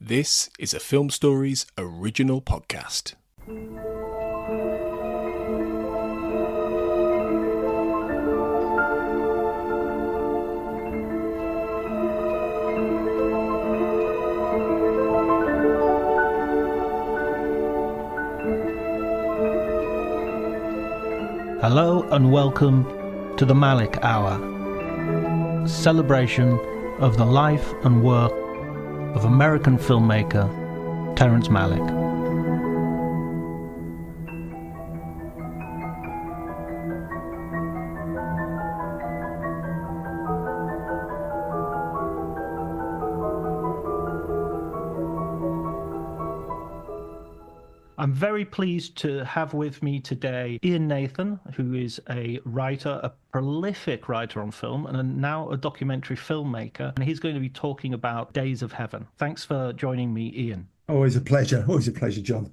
This is a Film Stories original podcast. Hello and welcome to the Malick Hour, celebration of the life and work of American filmmaker Terrence Malick. I'm very pleased to have with me today Ian Nathan, who is a writer, a prolific writer on film, and now a documentary filmmaker. And he's going to be talking about Days of Heaven. Thanks for joining me, Ian. Always a pleasure, John.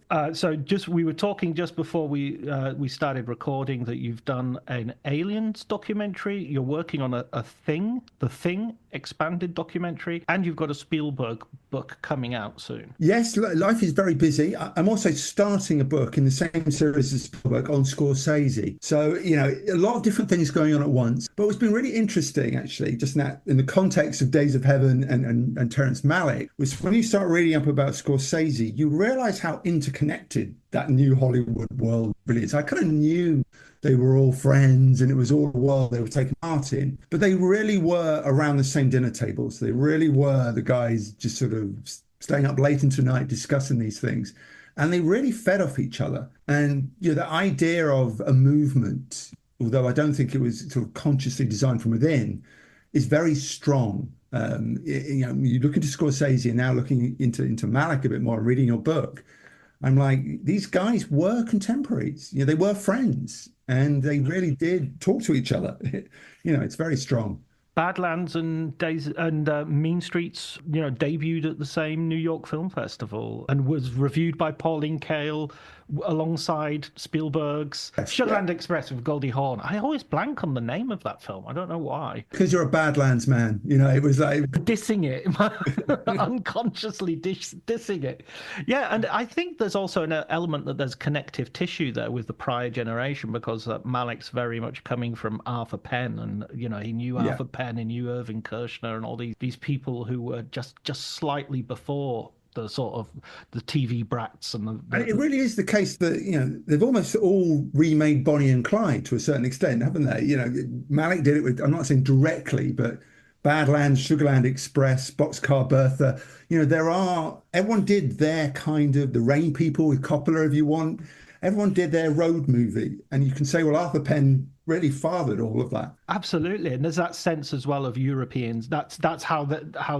We were talking just before we started recording that you've done an Aliens documentary. You're working on the Thing expanded documentary, and you've got a Spielberg book coming out soon. Yes, life is very busy. I'm also starting a book in the same series as Spielberg on Scorsese. So, a lot of different things going on at once. But what's been really interesting, actually, just in the context of Days of Heaven and Terrence Malick, was when you start reading up about Scorsese, you realize how interconnected that new Hollywood world really is. I kind of knew they were all friends and it was all the world they were taking part in, but they really were around the same dinner tables. They really were the guys just sort of staying up late into the night discussing these things, and they really fed off each other. And the idea of a movement, although I don't think it was sort of consciously designed from within, is very strong. You look into Scorsese and now looking into Malick a bit more, reading your book, I'm like, these guys were contemporaries. They were friends, and they really did talk to each other. It's very strong. Badlands and Days and Mean Streets, debuted at the same New York Film Festival and was reviewed by Pauline Kael alongside Spielberg's Sugarland Express with Goldie Hawn. I always blank on the name of that film. I don't know why. Because you're a Badlands man. It was like dissing it, unconsciously dissing it. Yeah, and I think there's also an element that there's connective tissue there with the prior generation, because Malick's very much coming from Arthur Penn, and he knew Arthur Penn, he knew Irving Kershner, and all these people who were just slightly before the sort of the TV brats. And it really is the case that, they've almost all remade Bonnie and Clyde to a certain extent, haven't they? Malick did it with, I'm not saying directly, but Badlands, Sugarland Express, Boxcar Bertha, everyone did their kind of, the Rain People with Coppola, if you want. Everyone did their road movie. And you can say, well, Arthur Penn really fathered all of that. Absolutely. And there's that sense as well of Europeans. That's how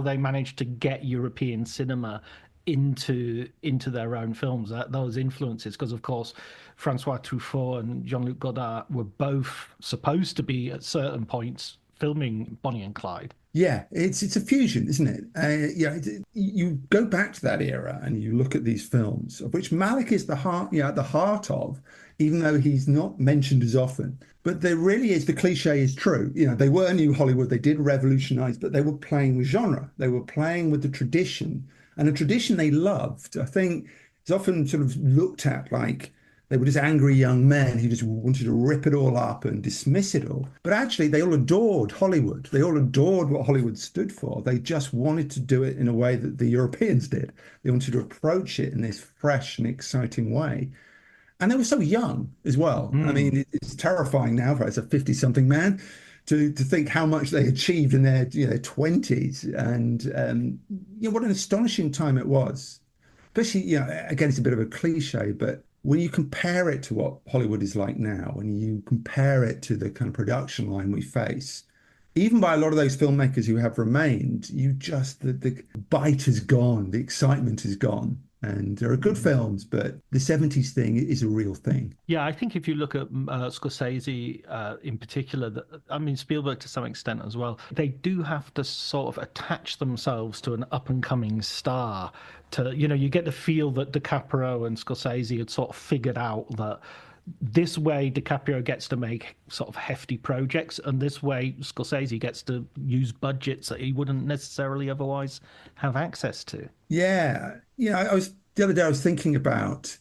they managed to get European cinema into their own films, those influences, because of course Francois Truffaut and Jean-Luc Godard were both supposed to be at certain points filming Bonnie and Clyde. Yeah, it's a fusion, isn't it? You go back to that era and you look at these films, of which Malick is the heart of, even though he's not mentioned as often. But there really is, the cliche is true. They were new Hollywood, they did revolutionize, but they were playing with genre. They were playing with the tradition, and a tradition they loved. I think it's often sort of looked at like they were just angry young men who just wanted to rip it all up and dismiss it all. But actually, they all adored Hollywood. They all adored what Hollywood stood for. They just wanted to do it in a way that the Europeans did. They wanted to approach it in this fresh and exciting way. And they were so young as well. I mean, it's terrifying now as a 50-something man to think how much they achieved in their 20s. And what an astonishing time it was. Especially, again, it's a bit of a cliche, but when you compare it to what Hollywood is like now, and you compare it to the kind of production line we face, even by a lot of those filmmakers who have remained, the bite is gone, the excitement is gone. And there are good films, but the 70s thing is a real thing. Yeah, I think if you look at Scorsese in particular, Spielberg to some extent as well, they do have to sort of attach themselves to an up-and-coming star. You get the feel that DiCaprio and Scorsese had sort of figured out that this way DiCaprio gets to make sort of hefty projects, and this way Scorsese gets to use budgets that he wouldn't necessarily otherwise have access to. Yeah, the other day I was thinking about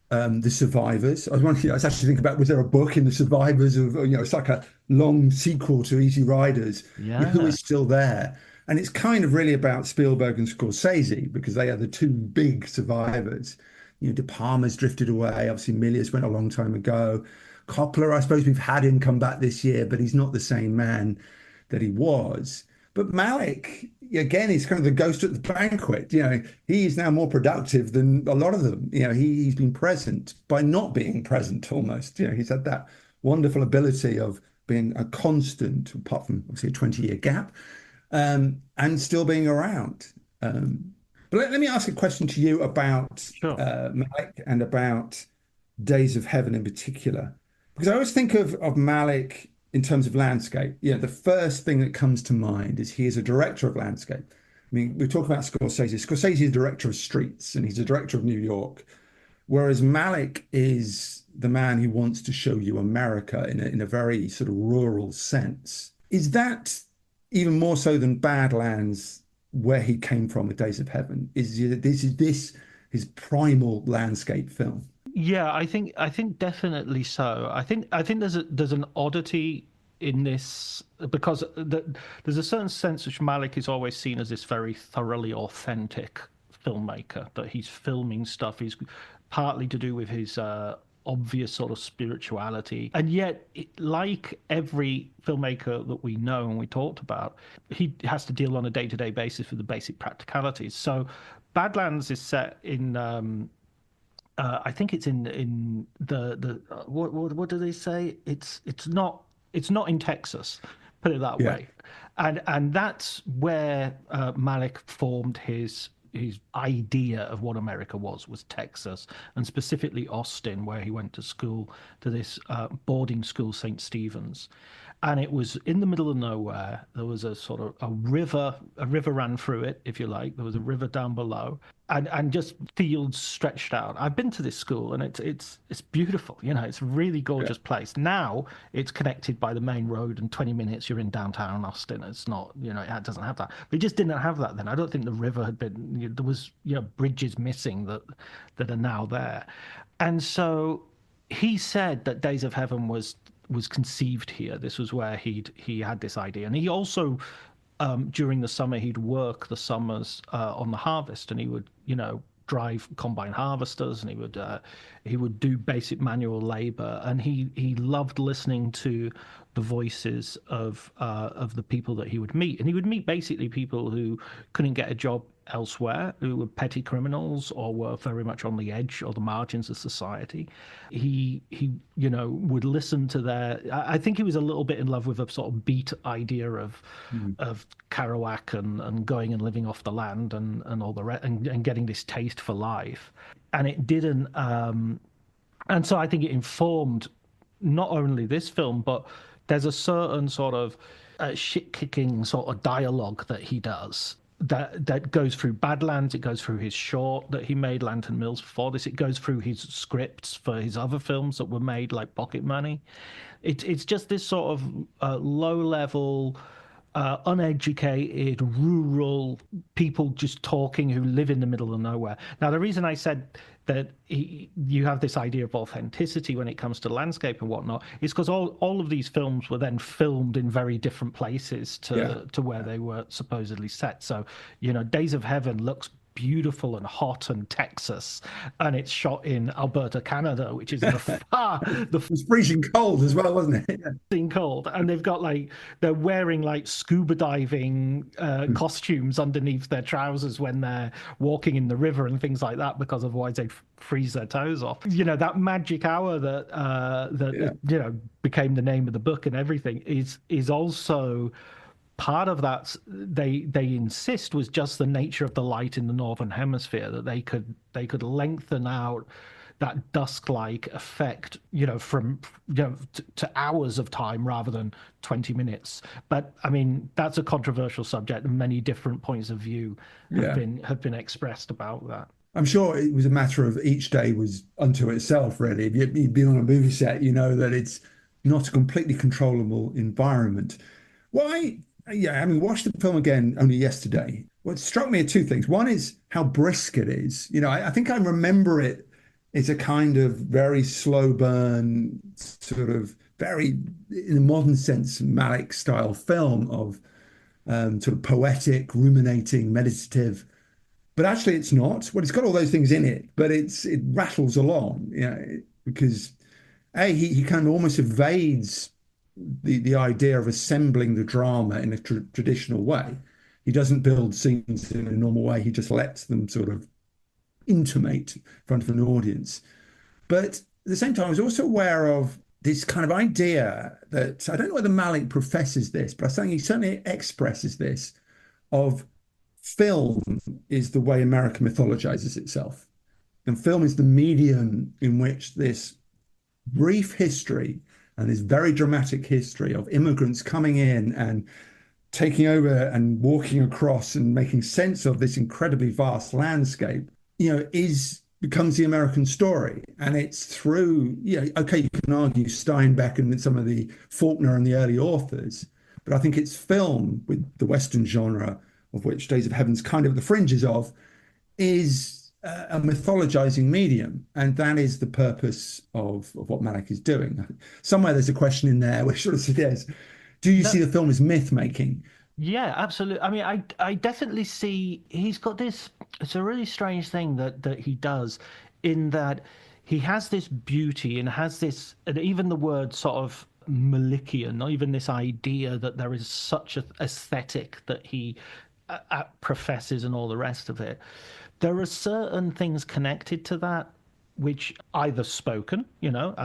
the Survivors. I was actually thinking about, was there a book in the Survivors of, it's like a long sequel to Easy Riders, who is still there? And it's kind of really about Spielberg and Scorsese because they are the two big survivors. De Palma's drifted away. Obviously, Milius went a long time ago. Coppola, I suppose we've had him come back this year, but he's not the same man that he was. But Malick, again, he's kind of the ghost at the banquet. He is now more productive than a lot of them. He's been present by not being present almost. He's had that wonderful ability of being a constant, apart from obviously a 20-year gap, and still being around. But let me ask a question to you about Malick and about Days of Heaven in particular, because I always think of Malick in terms of landscape. The first thing that comes to mind is he is a director of landscape. I mean, we talk about Scorsese. Scorsese is a director of streets, and he's a director of New York, whereas Malick is the man who wants to show you America in a very sort of rural sense. Is that even more so than Badlands, where he came from with Days of Heaven? Is this his primal landscape film? Yeah, I think definitely so. I think there's an oddity in this because there's a certain sense which Malick is always seen as this very thoroughly authentic filmmaker, that he's filming stuff is partly to do with his obvious sort of spirituality, and yet like every filmmaker that we know and we talked about, he has to deal on a day-to-day basis with the basic practicalities. So Badlands is set in I think it's in the what do they say? It's not in Texas, put it that way, and that's where Malick formed his idea of what America was Texas, and specifically Austin, where he went to school, to this boarding school, St. Stephen's. And it was in the middle of nowhere. There was a sort of a river ran through it, if you like. There was a river down below, and just fields stretched out. I've been to this school, and it's beautiful. It's a really gorgeous place. Now it's connected by the main road, and 20 minutes you're in downtown Austin. It's not, it doesn't have that. But it just didn't have that then. I don't think the river had been. There was bridges missing that are now there, and so he said that Days of Heaven was conceived here. This was where he had this idea, and he also during the summer he'd work the summers on the harvest, and he would drive combine harvesters, and he would do basic manual labor, and he loved listening to the voices of the people that he would meet, and he would meet basically people who couldn't get a job elsewhere, who were petty criminals or were very much on the edge or the margins of society. He would listen to their. I think he was a little bit in love with a sort of beat idea of Kerouac and going and living off the land and all the and getting this taste for life, and it didn't. And so I think it informed not only this film, but there's a certain sort of shit-kicking sort of dialogue that he does that goes through Badlands. It goes through his short that he made, Lantern Mills, before this. It goes through his scripts for his other films that were made, like Pocket Money. It's just this sort of low-level, uneducated, rural people just talking who live in the middle of nowhere. Now, the reason I said that you have this idea of authenticity when it comes to landscape and whatnot is because all of these films were then filmed in very different places to where they were supposedly set. So, Days of Heaven looks beautiful and hot and Texas, and it's shot in Alberta, Canada, which is It was freezing cold as well, wasn't it? Freezing cold, and they've got they're wearing scuba diving costumes underneath their trousers when they're walking in the river and things like that, because otherwise they'd freeze their toes off. That magic hour that became the name of the book and everything is also part of that. They insist was just the nature of the light in the northern hemisphere, that they could lengthen out that dusk-like effect, from to hours of time rather than 20 minutes. But I mean, that's a controversial subject, and many different points of view have been expressed about that. I'm sure it was a matter of each day was unto itself, really. If you've been on a movie set, you know that it's not a completely controllable environment. Why? Yeah, I mean, watched the film again only yesterday. What struck me are two things. One is how brisk it is. You know, I think I remember it as a kind of very slow burn, sort of very, in a modern sense, Malick style film of sort of poetic, ruminating, meditative. But actually, it's not. Well, it's got all those things in it, but it rattles along, you know, because he kind of almost evades the idea of assembling the drama in a traditional way. He doesn't build scenes in a normal way. He just lets them sort of intimate in front of an audience. But at the same time, I was also aware of this kind of idea that I don't know whether Malick professes this, but I think he certainly expresses this of film is the way America mythologizes itself. And film is the medium in which this brief history and this very dramatic history of immigrants coming in and taking over and walking across and making sense of this incredibly vast landscape, you know, becomes the American story. And it's through, you know, okay, you can argue Steinbeck and some of the Faulkner and the early authors, but I think it's film with the Western genre, of which Days of Heaven's kind of the fringes of, is a mythologizing medium. And that is the purpose of what Malick is doing. Somewhere there's a question in there which sort of suggests, do you see the film as myth making? Yeah, absolutely. I mean, I definitely see he's got this. It's a really strange thing that he does, in that he has this beauty and has this, and even the word sort of Malickian, or even this idea that there is such an aesthetic that he professes and all the rest of it. There are certain things connected to that which either spoken, you know,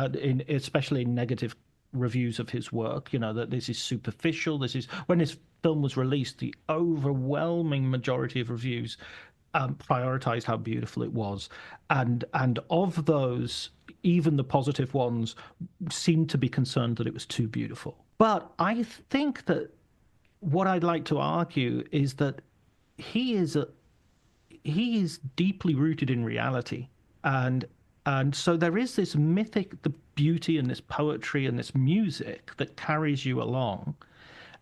especially in negative reviews of his work, you know, that this is superficial. This is, when his film was released, the overwhelming majority of reviews prioritized how beautiful it was, and of those, even the positive ones seemed to be concerned that it was too beautiful. But I think that what I'd like to argue is that he is deeply rooted in reality, and so there is this mythic, the beauty and this poetry and this music that carries you along.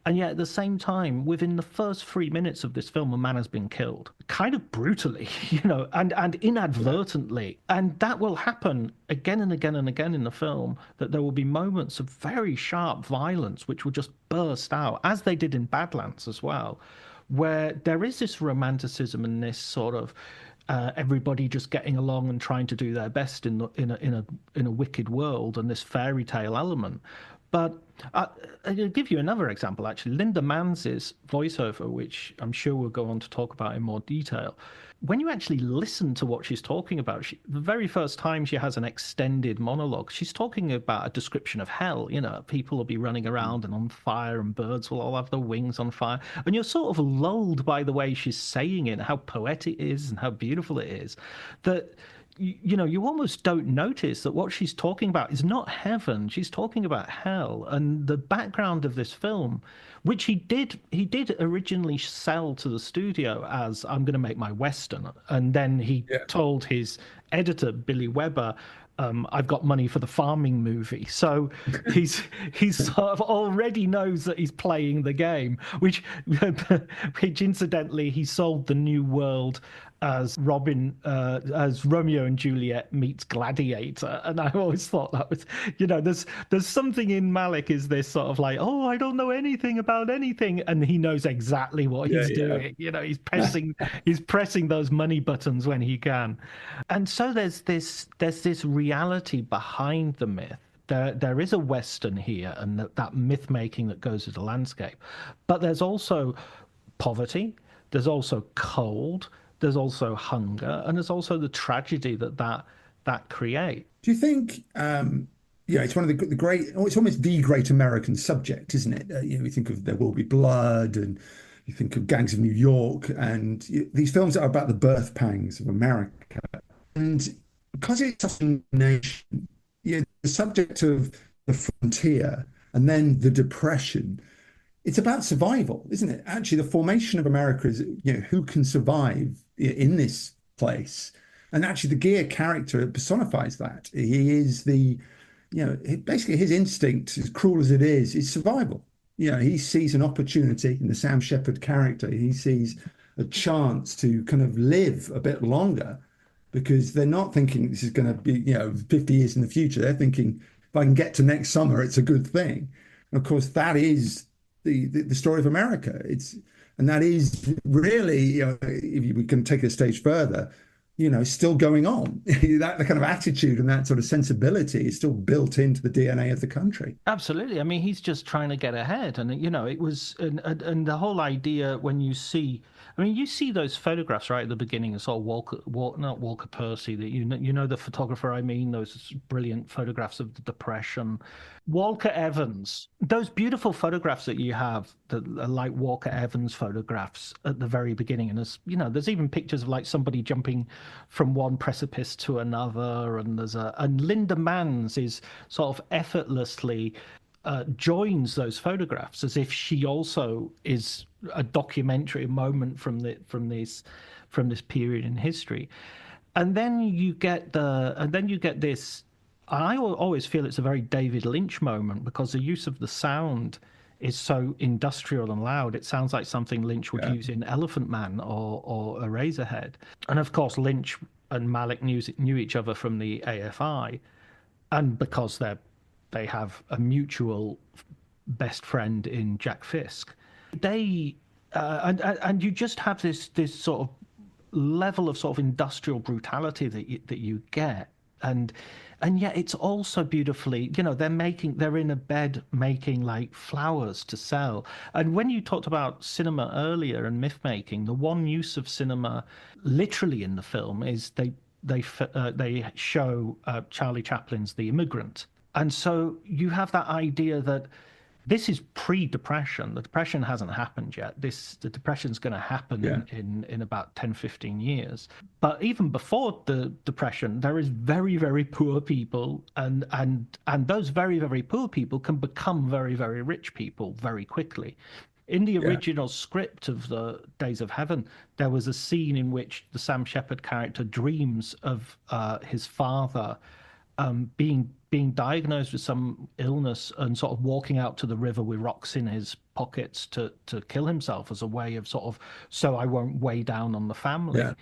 And yet at the same time, within the first 3 minutes of this film, a man has been killed, kind of brutally, you know, and inadvertently. And that will happen again and again and again in the film, that there will be moments of very sharp violence which will just burst out, as they did in Badlands as well, where there is this romanticism and this sort of everybody just getting along and trying to do their best in a wicked world, and this fairy tale element. But I'll give you another example, actually. Linda Manz's voiceover, which I'm sure we'll go on to talk about in more detail. When you actually listen to what she's talking about, the very first time she has an extended monologue, she's talking about a description of hell. You know, people will be running around and on fire, and birds will all have their wings on fire. And you're sort of lulled by the way she's saying it, how poetic it is and how beautiful it is, that you know, you almost don't notice that what she's talking about is not heaven. She's talking about hell. And the background of this film, which he did originally sell to the studio as, I'm going to make my Western. And then he told his editor, Billy Weber, I've got money for the farming movie. So he's sort of already knows that he's playing the game, which incidentally, he sold the New World as as Romeo and Juliet meets Gladiator. And I always thought that was, you know, there's something in Malick, is this sort of like, oh, I don't know anything about anything, and he knows exactly what he's doing. You know, he's pressing those money buttons when he can. And so there's this reality behind the myth. There is a Western here, and that myth making that goes with the landscape. But there's also poverty, there's also cold, there's also hunger, and there's also the tragedy that creates. Do you think, it's one of the great, it's almost the great American subject, isn't it? You know, we think of There Will Be Blood, and you think of Gangs of New York, and these films are about the birth pangs of America. And because it's such a nation, the subject of the frontier and then the Depression, it's about survival, isn't it? Actually, the formation of America is, you know, who can survive in this place. And actually, the gear character personifies that. He is basically his instinct, as cruel as it is survival. He sees an opportunity in the Sam Shepard character. He sees a chance to kind of live a bit longer because they're not thinking this is going to be, 50 years in the future. They're thinking, if I can get to next summer, it's a good thing. And of course, that is the story of America. And that is really, if we can take it a stage further, still going on. That kind of attitude and that sort of sensibility is still built into the DNA of the country. Absolutely. I mean, he's just trying to get ahead. And, it was, and the whole idea when you see those photographs right at the beginning, it's all not Walker Percy, that the photographer I mean, those brilliant photographs of the Depression. Walker Evans, those beautiful photographs that you have that are like Walker Evans photographs at the very beginning. And there's even pictures of like somebody jumping from one precipice to another. And and Linda Manns is sort of effortlessly joins those photographs as if she also is a documentary moment from this period in history. And then you get this. I always feel it's a very David Lynch moment because the use of the sound is so industrial and loud. It sounds like something Lynch would use in Elephant Man or Eraserhead. And of course, Lynch and Malick knew each other from the AFI, and because they have a mutual best friend in Jack Fisk. They and you just have this sort of level of sort of industrial brutality that you get. And yet it's also beautifully, they're in a bed making like flowers to sell. And when you talked about cinema earlier and myth making, the one use of cinema literally in the film is they show Charlie Chaplin's The Immigrant. And so you have that idea that this is pre-Depression. The Depression hasn't happened yet. The Depression's going to happen in about 10, 15 years. But even before the Depression, there is very, very poor people. And those very, very poor people can become very, very rich people very quickly. In the original script of the Days of Heaven, there was a scene in which the Sam Shepard character dreams of his father being diagnosed with some illness and sort of walking out to the river with rocks in his pockets to kill himself as a way of sort of, so I won't weigh down on the family. Yeah.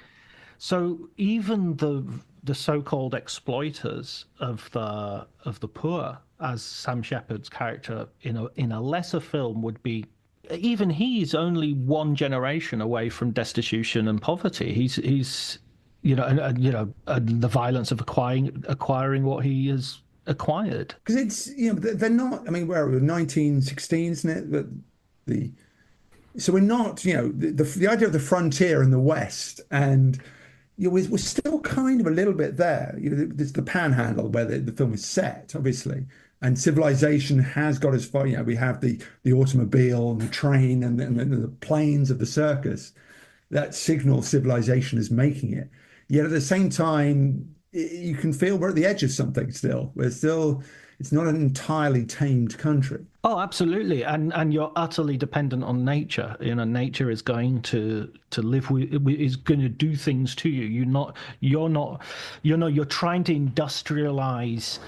So even the so-called exploiters of the poor, as Sam Shepard's character in a lesser film would be, even he's only one generation away from destitution and poverty. He's and the violence of acquiring what he has acquired. Because it's, they're not, I mean, where are we, 1916, isn't it? So we're not, the idea of the frontier in the West, and we're still kind of a little bit there. There's the Panhandle where the film is set, obviously, and civilization has got as far. We have the automobile and the train and the planes of the circus that signal civilization is making it. Yet at the same time, you can feel we're at the edge of something still. It's not an entirely tamed country. Oh, absolutely. And you're utterly dependent on nature. Nature is going to live with, is going to do things to you. You're trying to industrialize,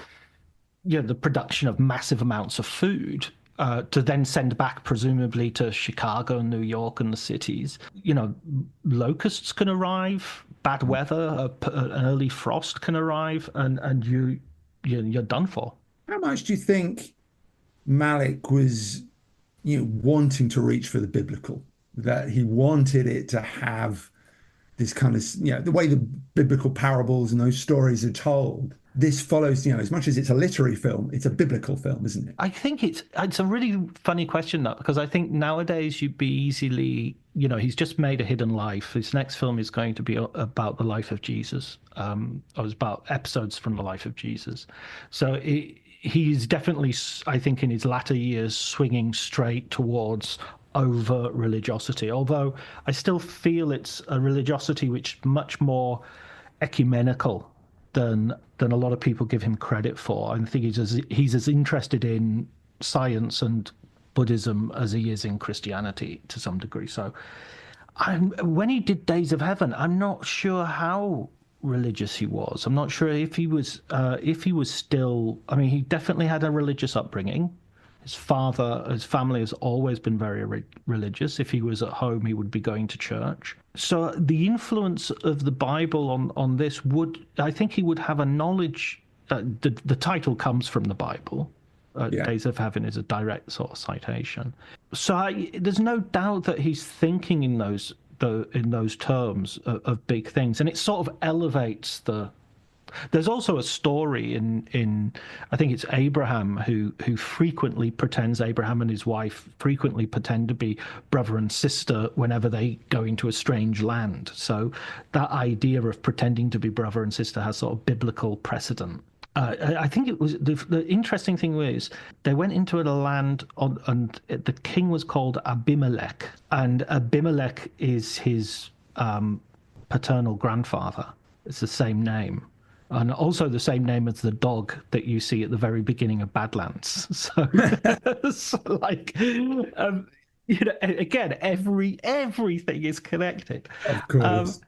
the production of massive amounts of food. To then send back, presumably, to Chicago and New York and the cities. Locusts can arrive, bad weather, an early frost can arrive, and you're done for. How much do you think Malick was, wanting to reach for the biblical? That he wanted it to have this kind of, the way the biblical parables and those stories are told. This follows, as much as it's a literary film, it's a biblical film, isn't it? I think it's a really funny question, that, because I think nowadays you'd be easily, he's just made A Hidden Life. His next film is going to be about the life of Jesus. Or it's about episodes from the life of Jesus. So he's definitely, I think, in his latter years, swinging straight towards overt religiosity. Although I still feel it's a religiosity which is much more ecumenical than a lot of people give him credit for. I think he's as interested in science and Buddhism as he is in Christianity to some degree. So when he did Days of Heaven, I'm not sure how religious he was. I'm not sure if he was still. I mean, he definitely had a religious upbringing. His family has always been very religious. If he was at home, he would be going to church. So the influence of the Bible on this I think he would have a knowledge. The title comes from the Bible. Days of Heaven is a direct sort of citation. So there's no doubt that he's thinking in those terms of big things, and it sort of elevates the. There's also a story in I think it's Abraham who frequently pretends, Abraham and his wife frequently pretend to be brother and sister whenever they go into a strange land. So that idea of pretending to be brother and sister has sort of biblical precedent. I think it was the interesting thing was they went into a land and the king was called Abimelech, and Abimelech is his paternal grandfather. It's the same name, and also the same name as the dog that you see at the very beginning of Badlands. So, again, everything is connected. Of course.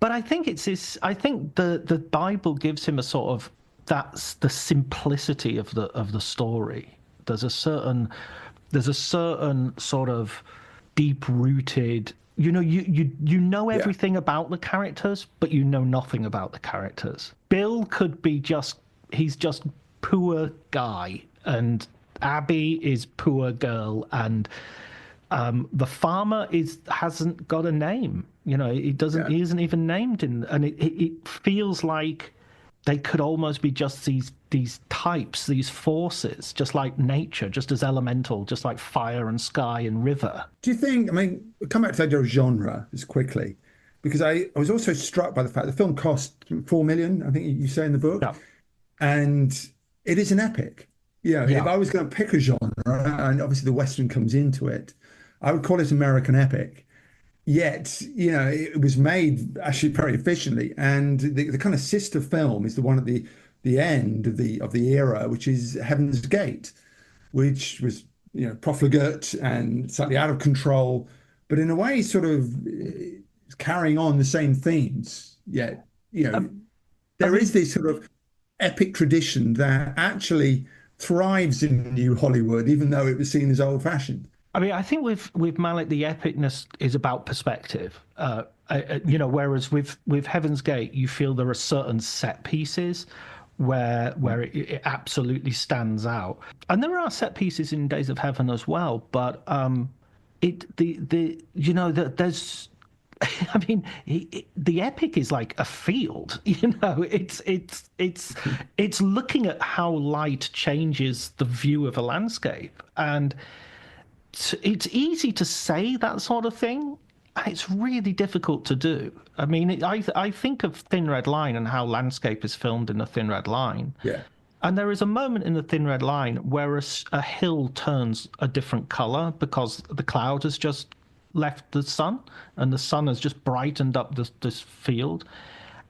But I think it's this. I think the Bible gives him a sort of. That's the simplicity of the story. There's a certain sort of deep-rooted. You know everything about the characters, but you know nothing about the characters. Bill could be he's just poor guy, and Abby is poor girl, and the farmer hasn't got a name. He doesn't. He isn't even named and it feels like. They could almost be just these types, these forces, just like nature, just as elemental, just like fire and sky and river. Do you think, we'll come back to the idea of genre just quickly, because I was also struck by the fact the film cost $4 million, I think you say in the book, and it is an epic. If I was going to pick a genre, and obviously the Western comes into it, I would call it American epic. Yet, it was made actually very efficiently, and the kind of sister film is the one at the end of the era, which is Heaven's Gate, which was profligate and slightly out of control, but in a way sort of carrying on the same themes. Yet, there is this sort of epic tradition that actually thrives in New Hollywood, even though it was seen as old-fashioned. I think with Malick, the epicness is about perspective. Whereas with Heaven's Gate, you feel there are certain set pieces where it absolutely stands out, and there are set pieces in Days of Heaven as well. But there's. The epic is like a field. It's looking at how light changes the view of a landscape, and it's easy to say that sort of thing. It's really difficult to do. I think of Thin Red Line and how landscape is filmed in the Thin Red Line. Yeah. And there is a moment in the Thin Red Line where a hill turns a different color because the cloud has just left the sun, and the sun has just brightened up this field.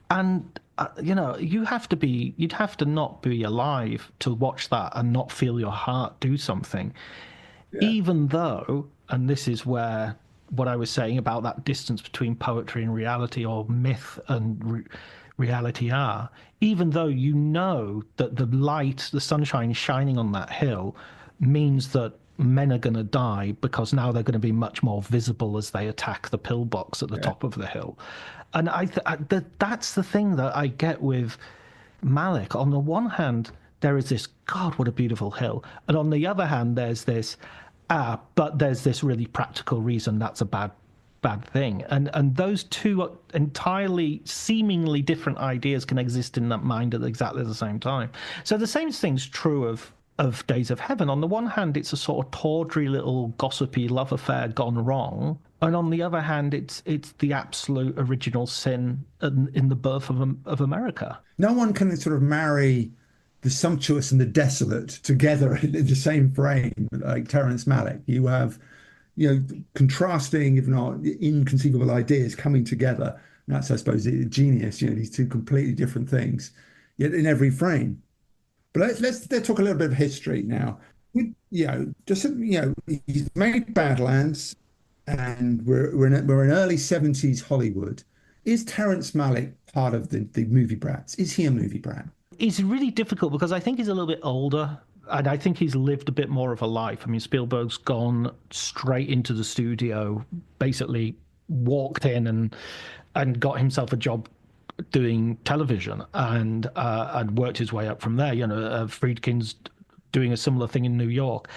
And you'd have to not be alive to watch that and not feel your heart do something. Yeah. Even though, and this is where what I was saying about that distance between poetry and reality, or myth and reality are, even though that the light, the sunshine shining on that hill means that men are going to die because now they're going to be much more visible as they attack the pillbox at the top of the hill. And that's the thing that I get with Malick. On the one hand, there is this, God, what a beautiful hill. And on the other hand, there's this, but there's this really practical reason that's a bad thing. And those two entirely, seemingly different ideas can exist in that mind at exactly the same time. So the same thing's true of Days of Heaven. On the one hand, it's a sort of tawdry little gossipy love affair gone wrong. And on the other hand, it's the absolute original sin in the birth of America. No one can sort of marry the sumptuous and the desolate together in the same frame, like Terrence Malick. You have, contrasting, if not inconceivable ideas coming together. And that's, I suppose, genius, these two completely different things, yet in every frame. But let's talk a little bit of history now. He's made Badlands, and we're in early 70s Hollywood. Is Terrence Malick part of the movie brats? Is he a movie brat? It's really difficult because I think he's a little bit older and I think he's lived a bit more of a life. I mean, Spielberg's gone straight into the studio, basically walked in and got himself a job doing television and worked his way up from there. Friedkin's doing a similar thing in New York.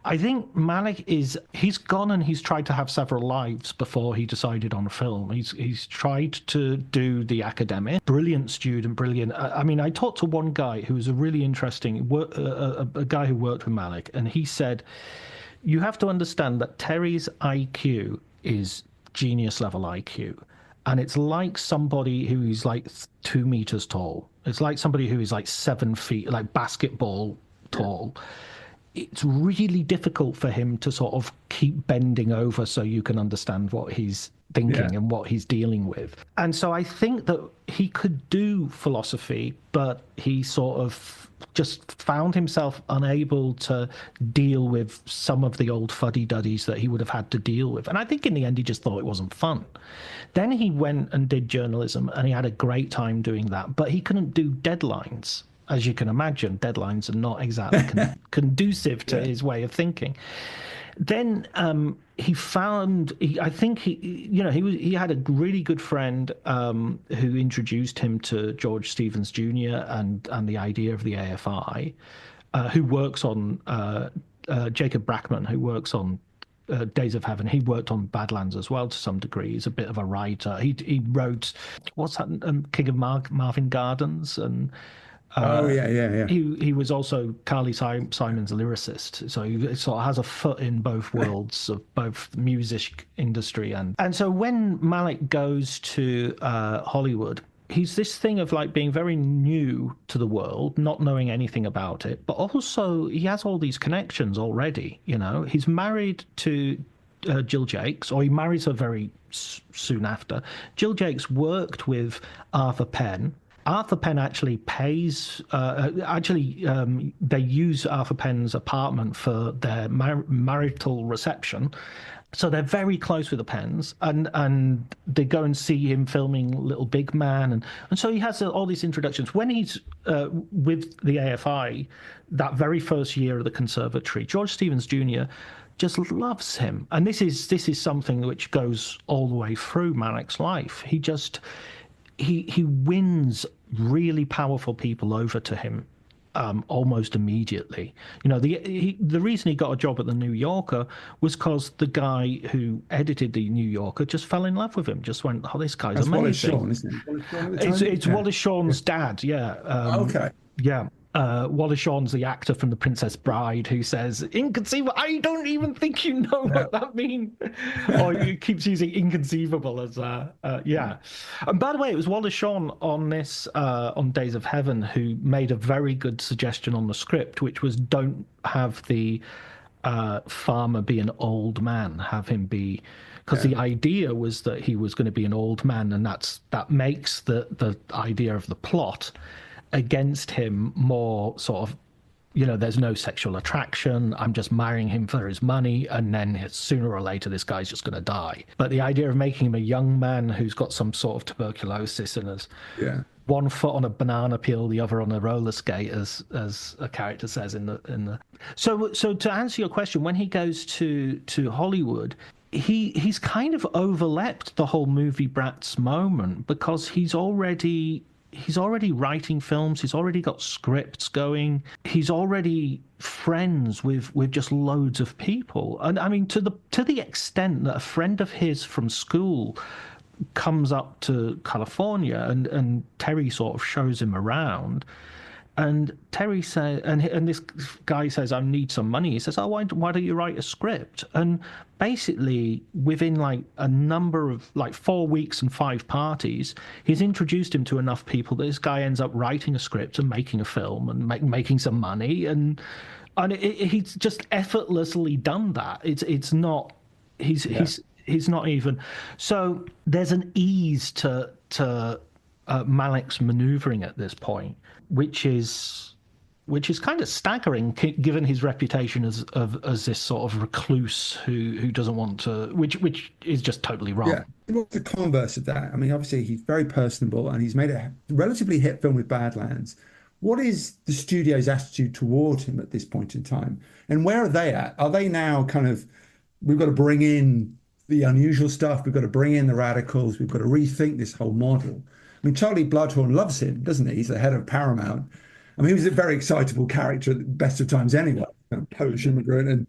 I think Malick he's gone and he's tried to have several lives before he decided on a film. He's tried to do the academic, brilliant student, brilliant. I mean, I talked to one guy who was a really interesting, a guy who worked with Malick, and he said, you have to understand that Terry's IQ is genius level IQ. And it's like somebody who is like 2 meters tall. It's like somebody who is like 7 feet, like basketball tall. It's really difficult for him to sort of keep bending over so you can understand what he's thinking and what he's dealing with. And so I think that he could do philosophy, but he sort of just found himself unable to deal with some of the old fuddy-duddies that he would have had to deal with. And I think in the end, he just thought it wasn't fun. Then he went and did journalism, and he had a great time doing that, but he couldn't do deadlines. As you can imagine, deadlines are not exactly conducive to his way of thinking. Then he found, he had a really good friend who introduced him to George Stevens Jr. and the idea of the AFI, who works on Jacob Brackman, who works on Days of Heaven. He worked on Badlands as well to some degree. He's a bit of a writer. He wrote, what's that, King of Marvin Gardens and... He was also Carly Simon's lyricist, so he sort of has a foot in both worlds of both music industry and so when Malick goes to Hollywood, he's this thing of like being very new to the world, not knowing anything about it, but also he has all these connections already. He's married to Jill Jakes, or he marries her very soon after. Jill Jakes worked with Arthur Penn. Arthur Penn actually pays. They use Arthur Penn's apartment for their marital reception, so they're very close with the Penns, and they go and see him filming Little Big Man, and so he has all these introductions. When he's with the AFI, that very first year of the conservatory, George Stevens Jr. just loves him, and this is something which goes all the way through Malick's life. He wins really powerful people over to him almost immediately. The reason he got a job at the New Yorker was because the guy who edited the New Yorker just fell in love with him. Just went, oh, this guy's amazing. Wallace Shawn, isn't it? Wallace Shawn at the time? It's Wallace Shawn's dad. Yeah. Okay. Yeah. Wallace Shawn's the actor from The Princess Bride who says, inconceivable, I don't even think you know what that means. Or he keeps using inconceivable as, yeah. And by the way, it was Wallace Shawn on this, on Days of Heaven, who made a very good suggestion on the script, which was don't have the farmer be an old man, have him be... Because the idea was that he was going to be an old man, and that makes the idea of the plot against him more sort of, there's no sexual attraction, I'm just marrying him for his money, and then sooner or later this guy's just going to die. But the idea of making him a young man who's got some sort of tuberculosis and has one foot on a banana peel, the other on a roller skate, as a character says in the so to answer your question, when he goes to Hollywood, he's kind of overleapt the whole movie brats moment, because he's already writing films. He's already got scripts going. He's already friends with just loads of people. And I mean, to the extent that a friend of his from school comes up to California and Terry sort of shows him around. And Terry says, and this guy says, I need some money. He says, oh, why don't you write a script? And basically, within like a number of 4 weeks and 5 parties, he's introduced him to enough people that this guy ends up writing a script and making a film and making some money. And he's just effortlessly done that. It's not, he's not even. So there's an ease to Malick's maneuvering at this point, which is which is kind of staggering given his reputation as this sort of recluse who doesn't want to, which is just totally wrong. Yeah, what's the converse of that? I mean, obviously he's very personable and he's made a relatively hit film with Badlands. What is the studio's attitude toward him at this point in time? And where are they at? Are they now kind of, we've got to bring in the unusual stuff, we've got to bring in the radicals, we've got to rethink this whole model? I mean, Charlie Bloodhorn loves him, doesn't he? He's the head of Paramount. I mean, he was a very excitable character at the best of times anyway, Polish immigrant, and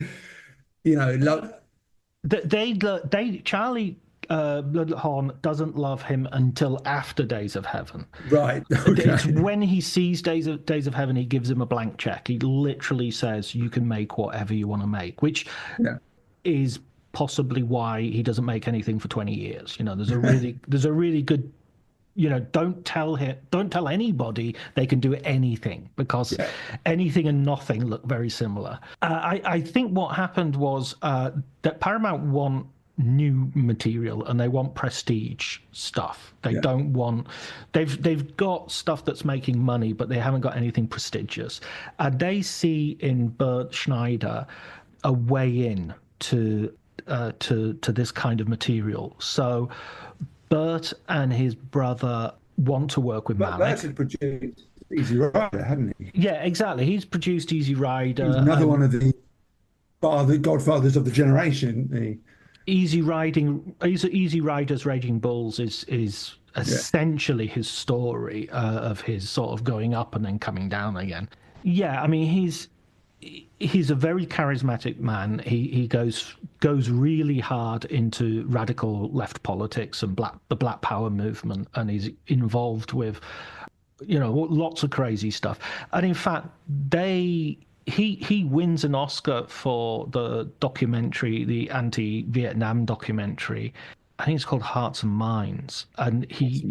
Charlie Bloodhorn doesn't love him until after Days of Heaven. Right. Okay. It's when he sees Days of Heaven, he gives him a blank check. He literally says, "You can make whatever you want to make," which is possibly why he doesn't make anything for 20 years. There's a really good. Don't tell anybody they can do anything, because anything and nothing look very similar. I think what happened was that Paramount want new material and they want prestige stuff. They don't want. They've got stuff that's making money, but they haven't got anything prestigious. They see in Bert Schneider a way in to this kind of material. So Bert and his brother want to work with Malick. Bert had produced Easy Rider, hadn't he? Yeah, exactly. He's produced Easy Rider. He's another one of the godfathers of the generation. Easy Rider's Raging Bulls is essentially his story of his sort of going up and then coming down again. Yeah, I mean, he's a very charismatic man. He goes really hard into radical left politics and the Black Power movement, and he's involved with lots of crazy stuff. And in fact, he wins an Oscar for the documentary, the anti-Vietnam documentary. I think it's called Hearts and Minds. And he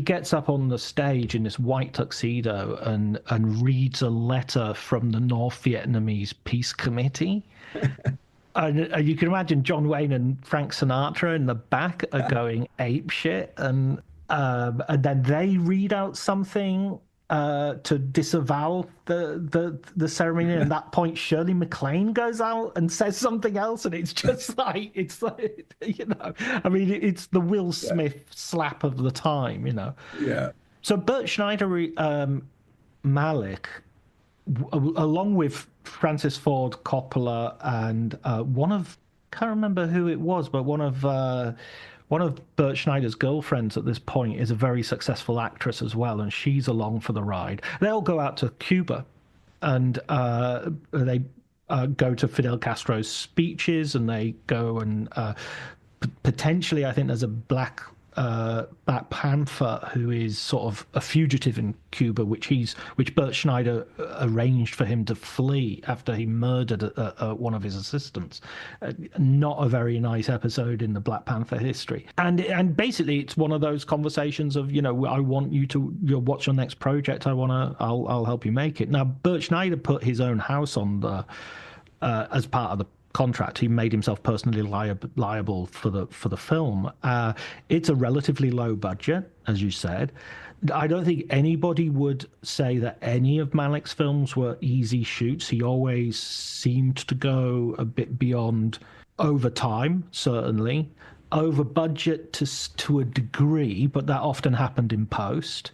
gets up on the stage in this white tuxedo and reads a letter from the North Vietnamese Peace Committee. And you can imagine John Wayne and Frank Sinatra in the back are going apeshit, and then they read out something to disavow the ceremony. And at that point, Shirley MacLaine goes out and says something else, and it's just like I mean, it's the Will Smith slap of the time, Yeah. So Bert Schneider, Malick, along with Francis Ford Coppola and can't remember who it was, but one of Bert Schneider's girlfriends at this point is a very successful actress as well, and she's along for the ride. They all go out to Cuba, and they go to Fidel Castro's speeches, and they go and potentially, I think there's a Black Panther who is sort of a fugitive in Cuba, which Bert Schneider arranged for him to flee after he murdered one of his assistants. Not a very nice episode in the Black Panther history. And basically, it's one of those conversations of, I want you to what's your next project? I'll help you make it. Now, Bert Schneider put his own house on the as part of the contract. He made himself personally liable for the film. It's a relatively low budget, as you said. I don't think anybody would say that any of Malick's films were easy shoots. He always seemed to go a bit beyond, over time, certainly, over budget to a degree, but that often happened in post.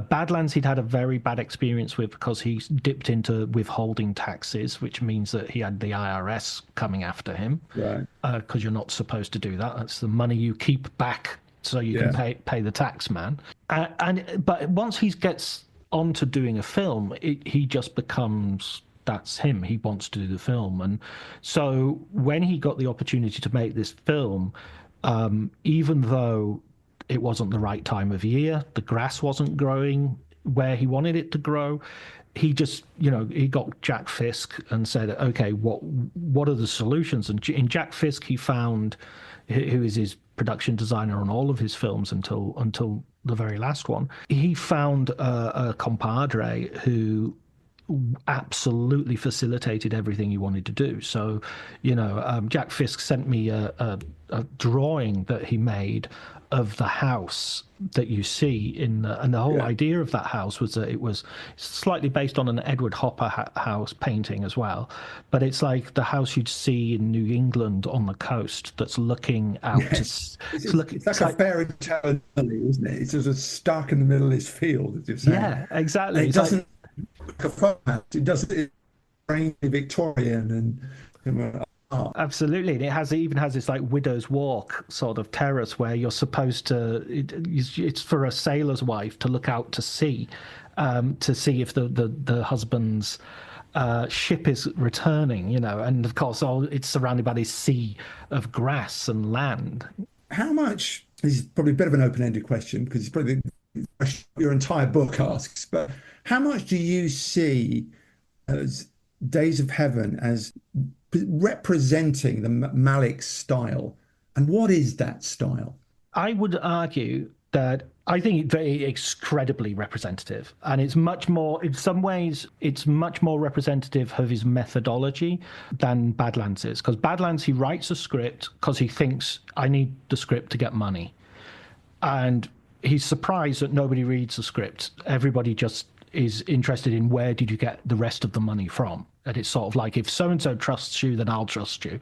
Badlands he'd had a very bad experience with because he dipped into withholding taxes, which means that he had the IRS coming after him. Right. Because you're not supposed to do that. That's the money you keep back so you can pay the tax man. But once he gets onto doing a film, he just becomes, that's him. He wants to do the film. And so when he got the opportunity to make this film, even though it wasn't the right time of year, the grass wasn't growing where he wanted it to grow, he just, he got Jack Fisk and said, okay, what are the solutions? And in Jack Fisk, he found, who is his production designer on all of his films until the very last one, he found a compadre who absolutely facilitated everything he wanted to do. So, Jack Fisk sent me a drawing that he made of the house that you see and the whole idea of that house was that it was slightly based on an Edward Hopper house painting as well, but it's like the house you'd see in New England on the coast that's looking out it's like a fairy tale, isn't it? It's sort of stuck in the middle of this field, as you're saying. Yeah, exactly. And it doesn't like a farmhouse. It doesn't. It's very Victorian and absolutely. And it even has this like widow's walk sort of terrace where you're supposed to, it's for a sailor's wife to look out to see if the husband's ship is returning, and of course it's surrounded by this sea of grass and land. How much, this is probably a bit of an open-ended question because it's probably your entire book asks, but how much do you see as Days of Heaven as representing the Malick style, and what is that style? I would argue that I think it's very incredibly representative, and it's much more, in some ways, it's much more representative of his methodology than Badlands is. Because Badlands, he writes a script because he thinks, I need the script to get money. And he's surprised that nobody reads the script. Everybody just is interested in where did you get the rest of the money from? And it's sort of like, if so-and-so trusts you, then I'll trust you.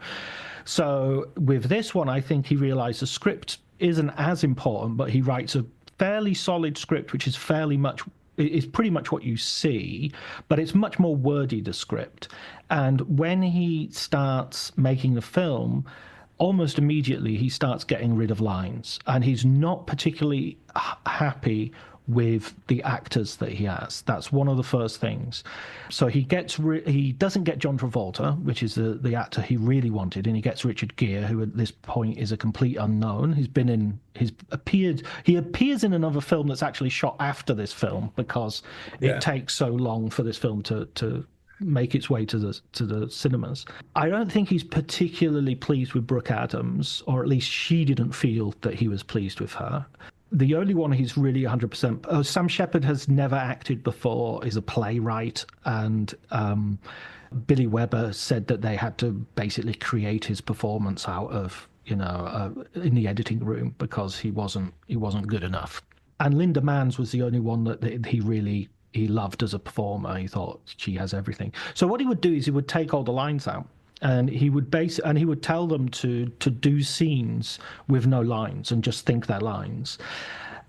So with this one, I think he realized the script isn't as important, but he writes a fairly solid script, which is pretty much what you see, but it's much more wordy, the script. And when he starts making the film, almost immediately he starts getting rid of lines, and he's not particularly happy with the actors that he has. That's one of the first things. So he doesn't get John Travolta, which is the actor he really wanted, and he gets Richard Gere, who at this point is a complete unknown. He appears in another film that's actually shot after this film because it takes so long for this film to make its way to the cinemas. I don't think he's particularly pleased with Brooke Adams, or at least she didn't feel that he was pleased with her. The only one he's really 100%... Sam Shepard has never acted before, is a playwright, and Billy Weber said that they had to basically create his performance out of, in the editing room because he wasn't good enough. And Linda Manns was the only one that he loved as a performer. He thought she has everything. So what he would do is he would take all the lines out, and he would tell them to do scenes with no lines and just think their lines.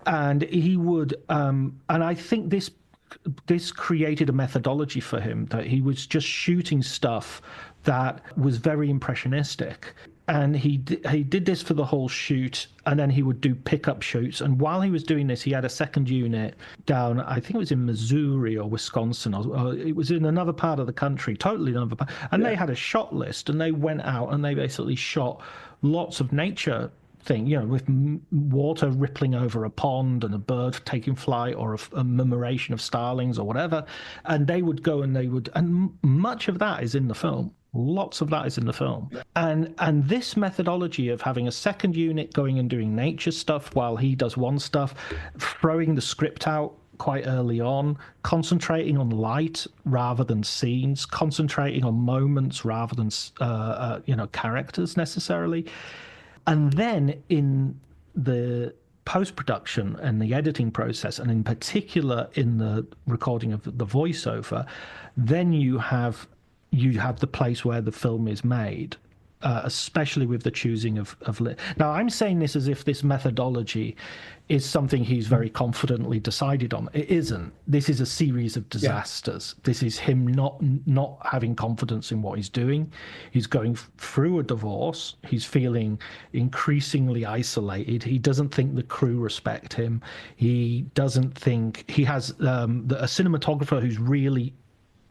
And he would, and I think this created a methodology for him, that he was just shooting stuff that was very impressionistic. And he did this for the whole shoot, and then he would do pickup shoots. And while he was doing this, he had a second unit down, I think it was in Missouri or Wisconsin, or it was in another part of the country, totally another part. And they had a shot list, and they went out and they basically shot lots of nature thing, with water rippling over a pond and a bird taking flight, or a murmuration of starlings or whatever. And they would go and much of that is in the film. Lots of that is in the film. And this methodology of having a second unit going and doing nature stuff while he does one stuff, throwing the script out quite early on, concentrating on light rather than scenes, concentrating on moments rather than characters necessarily. And then in the post-production and the editing process, and in particular in the recording of the voiceover, then you have the place where the film is made, especially with the choosing of Now, I'm saying this as if this methodology is something he's very confidently decided on. It isn't. This is a series of disasters. This is him not having confidence in what he's doing. He's going through a divorce. He's feeling increasingly isolated. He doesn't think the crew respect him. He doesn't think he has a cinematographer who's really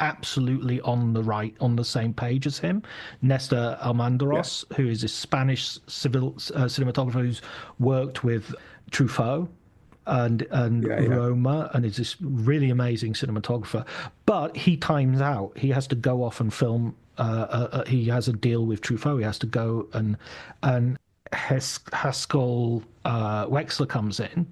absolutely on the same page as him, Nestor Almandaros, who is a Spanish cinematographer who's worked with Truffaut and Roma, and is this really amazing cinematographer. But he times out. He has to go off and film. He has a deal with Truffaut. He has to go, and Haskell Wexler comes in,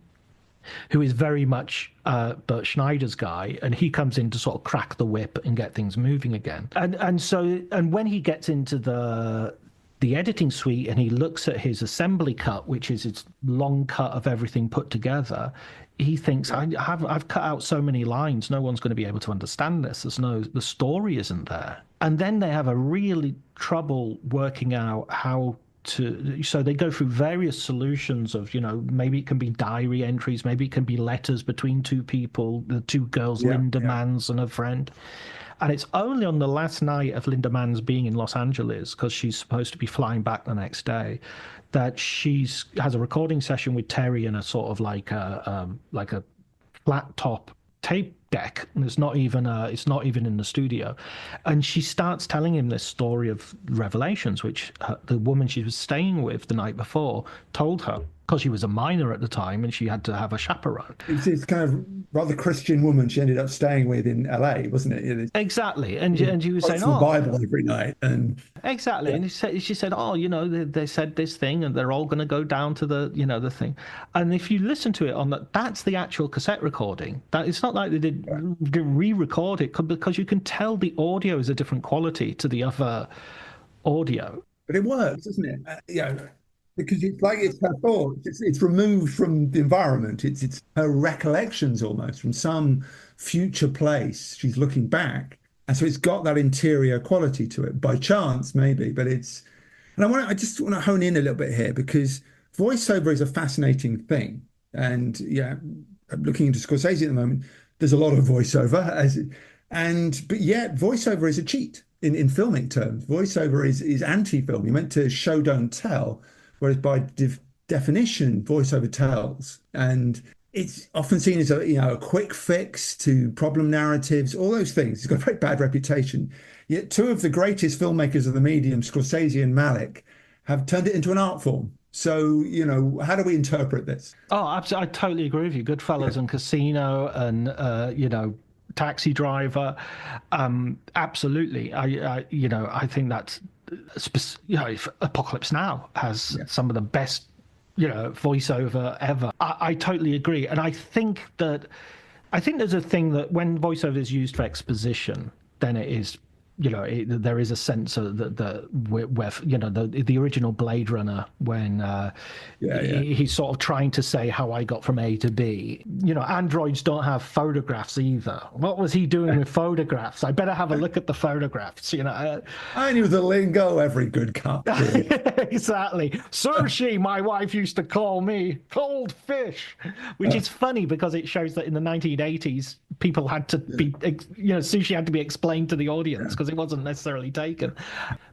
who is very much Bert Schneider's guy, and he comes in to sort of crack the whip and get things moving again. And when he gets into the the editing suite and he looks at his assembly cut, which is its long cut of everything put together, he thinks, I've cut out so many lines, no one's going to be able to understand this. The story isn't there. And then they have a really trouble working out how to, so they go through various solutions of, maybe it can be diary entries, maybe it can be letters between two people, the two girls, Linda Manz and her friend. And it's only on the last night of Linda Manz being in Los Angeles, because she's supposed to be flying back the next day, that has a recording session with Terry in a sort of like a flat top tape deck, and it's not even in the studio, and she starts telling him this story of revelations, which the woman she was staying with the night before told her, because she was a minor at the time and she had to have a chaperone. It's kind of rather Christian woman she ended up staying with in LA, wasn't it? Exactly, and she was saying, the Bible every night, and exactly, and she said, they said this thing, and they're all going to go down to the thing, and if you listen to it that's the actual cassette recording. That it's not like they did re-record it, because you can tell the audio is a different quality to the other audio. But it works, doesn't it? Because it's like it's her thoughts. It's removed from the environment. It's her recollections almost from some future place. She's looking back, and so it's got that interior quality to it. By chance, maybe, but it's. And I just want to hone in a little bit here, because voiceover is a fascinating thing. And I'm looking into Scorsese at the moment. There's a lot of voiceover, but yet voiceover is a cheat in filmic terms. Voiceover is anti-film. You're meant to show, don't tell. Whereas by definition, voiceover tells, and it's often seen as a quick fix to problem narratives, all those things. It's got a very bad reputation. Yet two of the greatest filmmakers of the medium, Scorsese and Malick, have turned it into an art form. So, how do we interpret this? Oh, absolutely. I totally agree with you. Goodfellas and Casino and, Taxi Driver. Absolutely. I think that's, Apocalypse Now has some of the best, voiceover ever. I totally agree. And I think there's a thing that when voiceover is used for exposition, then it is, there is a sense of the original Blade Runner, when he's sort of trying to say how I got from A to B. Androids don't have photographs either. What was he doing with photographs? I better have a look at the photographs. I knew the lingo every good cop did. Exactly. Sushi, my wife used to call me cold fish, which is funny because it shows that in the 1980s people had to be, sushi had to be explained to the audience because it wasn't necessarily taken.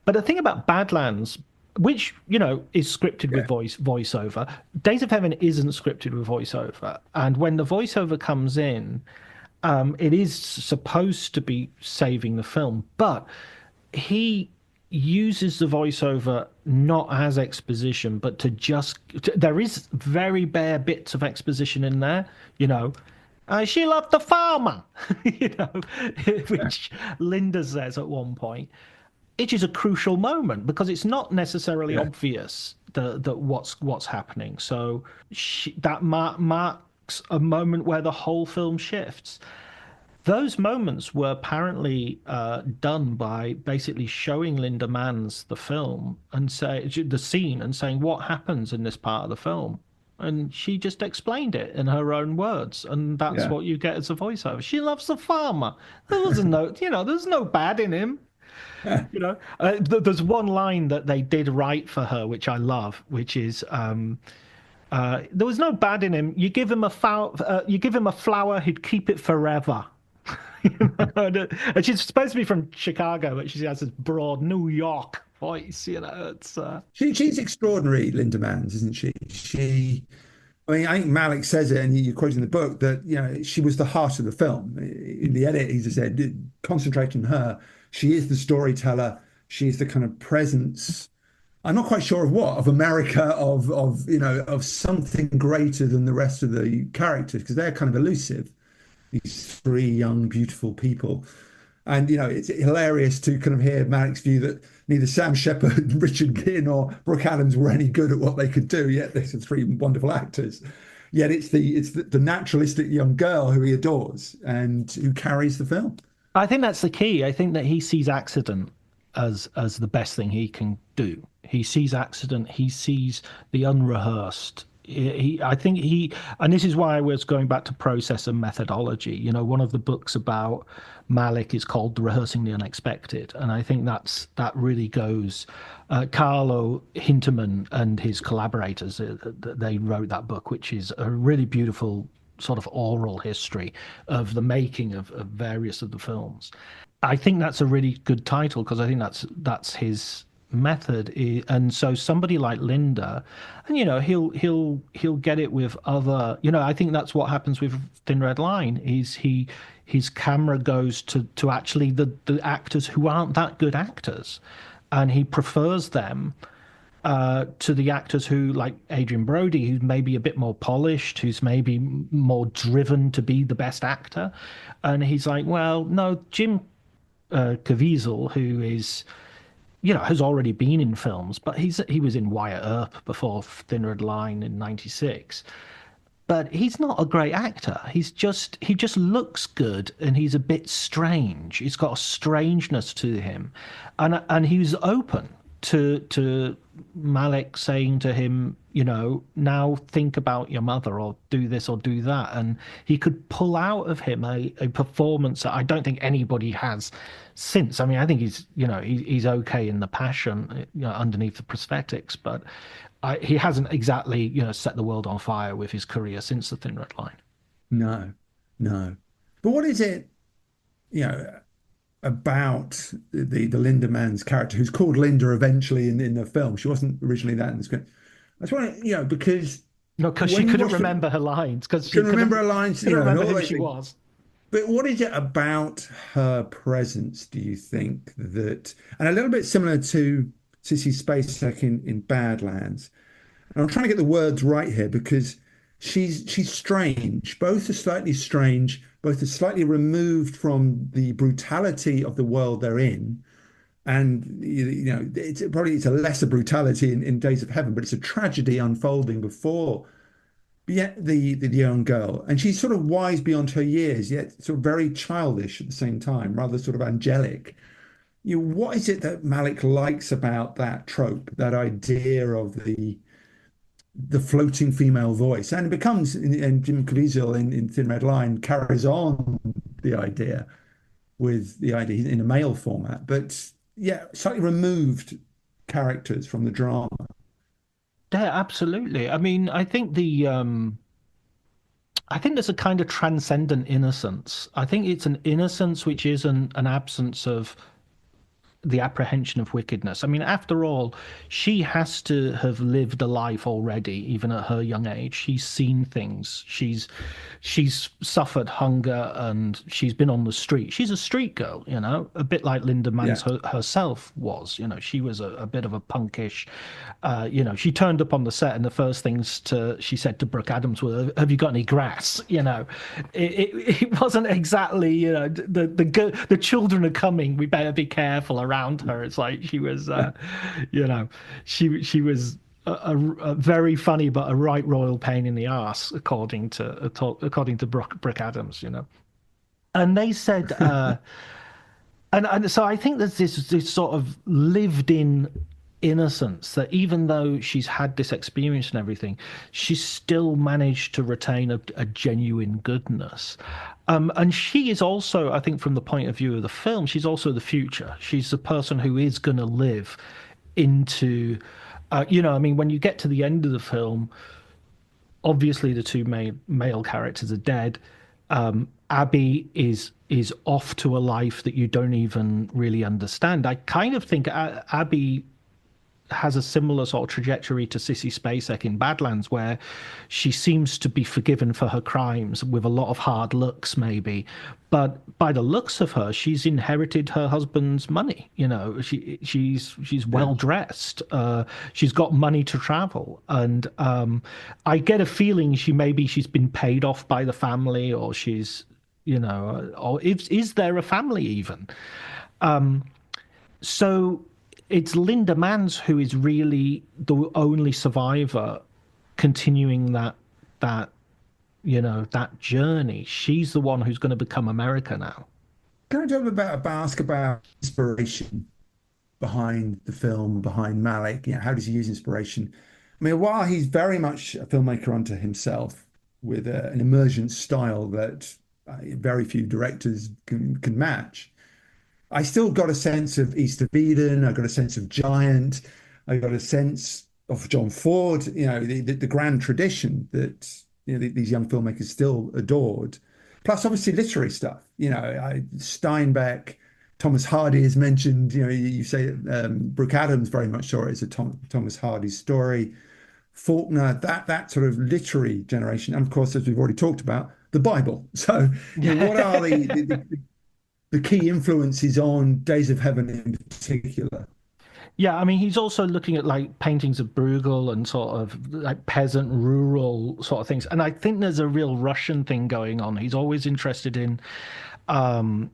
But the thing about Badlands, which is scripted with voiceover, Days of Heaven isn't scripted with voiceover, and when the voiceover comes in, it is supposed to be saving the film, but he uses the voiceover not as exposition, but there is very bare bits of exposition in there, she loved the farmer, which Linda says at one point. It is a crucial moment because it's not necessarily obvious that what's happening. So that marks a moment where the whole film shifts. Those moments were apparently done by basically showing Linda Manz the film and the scene and saying what happens in this part of the film. And she just explained it in her own words, and that's what you get as a voiceover. She loves the farmer. There was there's no bad in him. There's one line that they did write for her, which I love, which is, there was no bad in him. You give him a flower, he'd keep it forever. And she's supposed to be from Chicago, but she has this broad New York voice. It's she's extraordinary, Linda Manz, isn't she? I think Malick says it, and you quote in the book that she was the heart of the film. In the edit, he just said, concentrate on her. She is the storyteller. She is the kind of presence. I'm not quite sure of America, of something greater than the rest of the characters, because they're kind of elusive. These three young, beautiful people. And, it's hilarious to kind of hear Malick's view that neither Sam Shepard, Richard Gere, nor Brooke Adams were any good at what they could do, yet they're three wonderful actors. Yet it's the naturalistic young girl who he adores and who carries the film. I think that's the key. I think that he sees accident as the best thing he can do. He sees accident, he sees the unrehearsed. I think and this is why I was going back to process and methodology. You know, one of the books about Malick is called Rehearsing the Unexpected, and I think that really goes. Carlo Hinterman and his collaborators, they wrote that book, which is a really beautiful sort of oral history of the making of various of the films. I think that's a really good title because I think that's his method. And so somebody like Linda, and he'll get it with other, I think that's what happens with Thin Red Line is his camera goes to actually the actors who aren't that good actors, and he prefers them to the actors who, like Adrian Brody, who's maybe a bit more polished, who's maybe more driven to be the best actor. And he's like, well, no, Jim Caviezel, who is, has already been in films, but he was in Wyatt Earp before Thin Red Line in '96. But he's not a great actor. He just looks good, and he's a bit strange. He's got a strangeness to him, and he was open to Malick saying to him, now think about your mother, or do this or do that, and he could pull out of him a performance that I don't think anybody has since. I mean, I think he's okay in The Passion, underneath the prosthetics, but he hasn't exactly set the world on fire with his career since The Thin Red Line. No, no. But what is it, about the Linda Mann's character, who's called Linda eventually in the film? She wasn't originally that in the script. I just want to, because she couldn't remember her lines, because she couldn't remember her lines. Couldn't remember who she was. But what is it about her presence, do you think, that, and a little bit similar to Sissy Spacek in Badlands? And I'm trying to get the words right here because she's strange. Both are slightly strange. Both are slightly removed from the brutality of the world they're in. And, it's a lesser brutality in Days of Heaven, but it's a tragedy unfolding before yet the young girl. And she's sort of wise beyond her years, yet sort of very childish at the same time, rather sort of angelic. What is it that Malick likes about that trope, that idea of the floating female voice? And it becomes, and Jim Caviezel in Thin Red Line carries on the idea with the idea in a male format, but slightly removed characters from the drama. Yeah, absolutely. I mean, I think I think there's a kind of transcendent innocence. I think it's an innocence which is an absence of the apprehension of wickedness. I mean, after all, she has to have lived a life already, even at her young age. She's seen things. She's suffered hunger, and she's been on the street. She's a street girl, a bit like Linda Mann's herself was. She was a bit of a punkish. She turned up on the set, and the first things she said to Brooke Adams were, "Have you got any grass?" It wasn't exactly, the children are coming. We better be careful around her. It's like she was, she was a very funny but a right royal pain in the arse, according to Brooke Adams. And they said, and so I think there's this sort of lived-in innocence that even though she's had this experience and everything, she's still managed to retain a genuine goodness. And she is also, I think, from the point of view of the film, she's also the future. She's the person who is going to live into, when you get to the end of the film, obviously the two male characters are dead. Abby is off to a life that you don't even really understand. I kind of think Abby has a similar sort of trajectory to Sissy Spacek in Badlands, where she seems to be forgiven for her crimes with a lot of hard looks, maybe. But by the looks of her, she's inherited her husband's money. She's well dressed. She's got money to travel, and I get a feeling she's been paid off by the family, or she's, or is there a family even? So it's Linda Manns who is really the only survivor continuing that journey. She's the one who's going to become America now. Can I talk about inspiration? behind the film, behind Malick? How does he use inspiration? I mean, while he's very much a filmmaker unto himself with an emergent style that very few directors can match, I still got a sense of East of Eden. I got a sense of Giant. I got a sense of John Ford. The grand tradition that these young filmmakers still adored. Plus, obviously, literary stuff. Steinbeck, Thomas Hardy is mentioned. You say Brooke Adams very much saw it as a Thomas Hardy story. Faulkner, that sort of literary generation, and of course, as we've already talked about, the Bible. So, what are the key influences on Days of Heaven in particular? Yeah, I mean, he's also looking at like paintings of Bruegel and sort of like peasant rural sort of things. And I think there's a real Russian thing going on. He's always interested in, of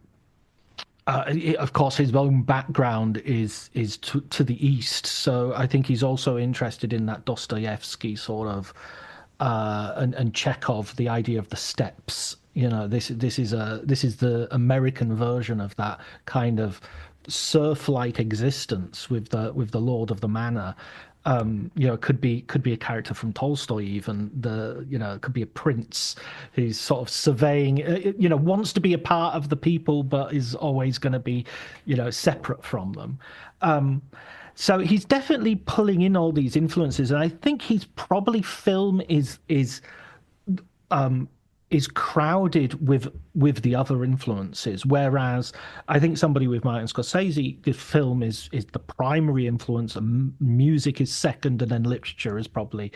course, his own background is to the east. So I think he's also interested in that Dostoevsky sort of, and Chekhov, the idea of the steppes. This is the American version of that kind of serf-like existence with the Lord of the Manor. Could be a character from Tolstoy, even it could be a prince who's sort of surveying, wants to be a part of the people, but is always going to be, separate from them. So he's definitely pulling in all these influences, and I think he's probably film is crowded with the other influences, whereas I think somebody with Martin Scorsese, the film is the primary influence, and music is second, and then literature is probably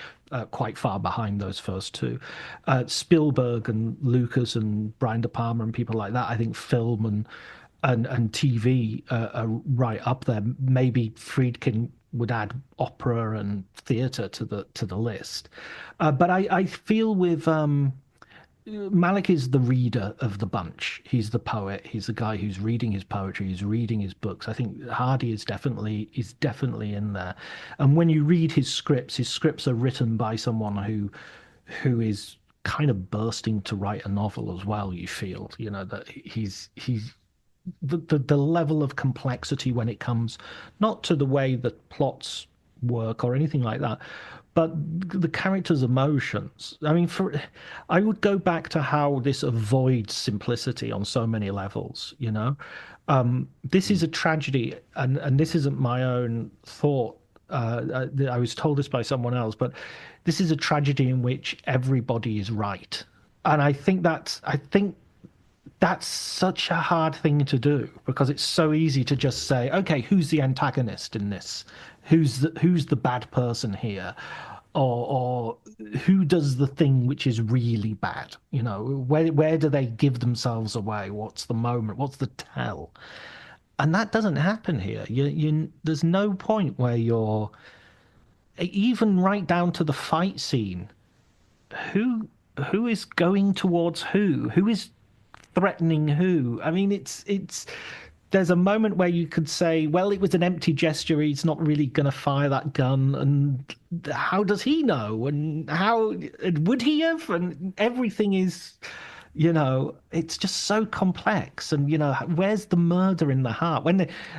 quite far behind those first two. Spielberg and Lucas and Brian De Palma and people like that, I think film and TV are right up there. Maybe Friedkin would add opera and theatre to the list, but I feel with Malick is the reader of the bunch. He's the poet. He's the guy who's reading his poetry. He's reading his books. I think Hardy is definitely in there. And when you read his scripts are written by someone who is kind of bursting to write a novel as well. You feel, that he's the level of complexity when it comes not to the way that plots work or anything like that, but the characters' emotions. I mean, I would go back to how this avoids simplicity on so many levels. This is a tragedy, and this isn't my own thought. I was told this by someone else, but this is a tragedy in which everybody is right, and I think that's such a hard thing to do, because it's so easy to just say, okay, who's the antagonist in this? Who's the bad person here? Or who does the thing which is really bad? Where do they give themselves away? What's the moment? What's the tell? And that doesn't happen here. There's no point where you're, even right down to the fight scene, who is going towards who? Who is threatening who? I mean, it's there's a moment where you could say, well, it was an empty gesture. He's not really going to fire that gun. And how does he know? And how would he have? And everything is, it's just so complex. And, where's the murder in the heart?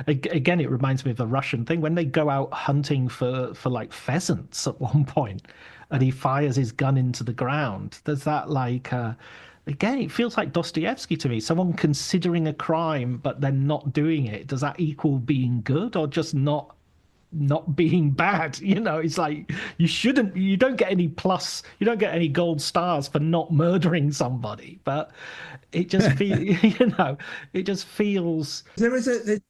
Again, it reminds me of a Russian thing. When they go out hunting for like pheasants at one point, and he fires his gun into the ground, there's that like, again, it feels like Dostoevsky to me. Someone considering a crime, but then not doing it. Does that equal being good, or just not being bad? It's like you don't get any plus, you don't get any gold stars for not murdering somebody. But it just feels, it just feels. There's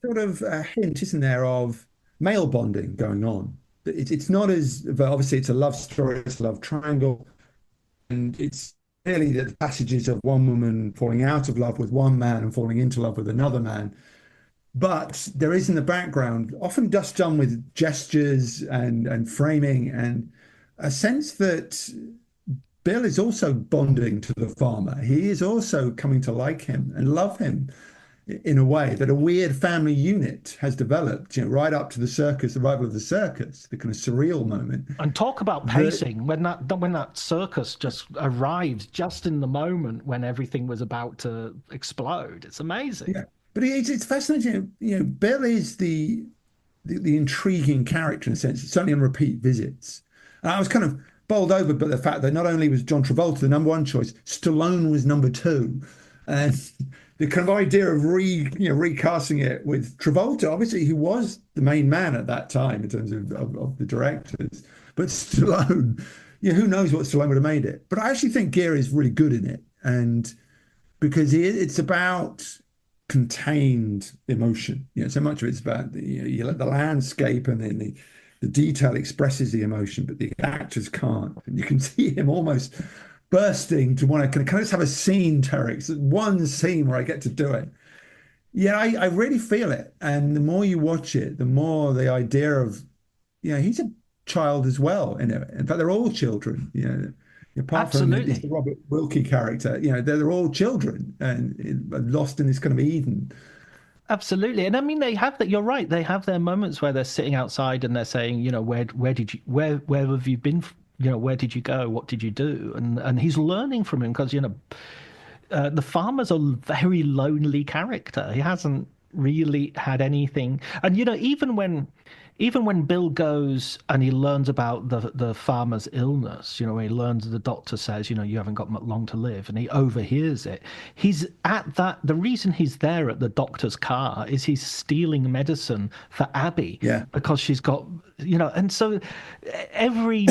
sort of a hint, isn't there, of male bonding going on. It's not as, but obviously it's a love story, it's a love triangle, and it's clearly the passages of one woman falling out of love with one man and falling into love with another man. But there is in the background, often just done with gestures and framing, and a sense that Bill is also bonding to the farmer. He is also coming to like him and love him in a way that a weird family unit has developed, right up to the circus, the arrival of the circus, the kind of surreal moment. And talk about pacing, when that circus just arrived just in the moment when everything was about to explode. It's amazing. Yeah, but it's fascinating. Bill is the the intriguing character in a sense. It's certainly on repeat visits. And I was kind of bowled over by the fact that not only was John Travolta the number one choice, Stallone was number two, and the kind of idea of recasting it with Travolta, obviously, who was the main man at that time in terms of the directors, but Stallone, who knows what Stallone would have made it. But I actually think Gere is really good in it, and because it's about contained emotion. So much of it's about you let the landscape and then the detail expresses the emotion, but the actors can't. And you can see him almost bursting to want to, can I just have a scene, Terrence? One scene where I get to do it. Yeah, I really feel it. And the more you watch it, the more the idea of, he's a child as well. In fact, they're all children, apart Absolutely. from the Robert Wilkie character, they're all children and lost in this kind of Eden. Absolutely. And I mean, they have that. You're right. They have their moments where they're sitting outside and they're saying, where have you been? Where did you go? What did you do? And he's learning from him because, the farmer's a very lonely character. He hasn't really had anything. And, even when Bill goes and he learns about the farmer's illness, when he learns the doctor says, you haven't got long to live, and he overhears it. He's at that. The reason he's there at the doctor's car is he's stealing medicine for Abby. Yeah. Because she's got, and so every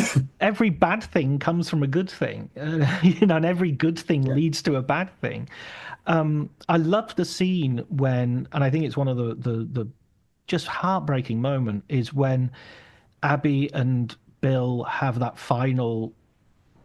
bad thing comes from a good thing, and every good thing leads to a bad thing. I love the scene when, and I think it's one of the just heartbreaking moment is when Abby and Bill have that final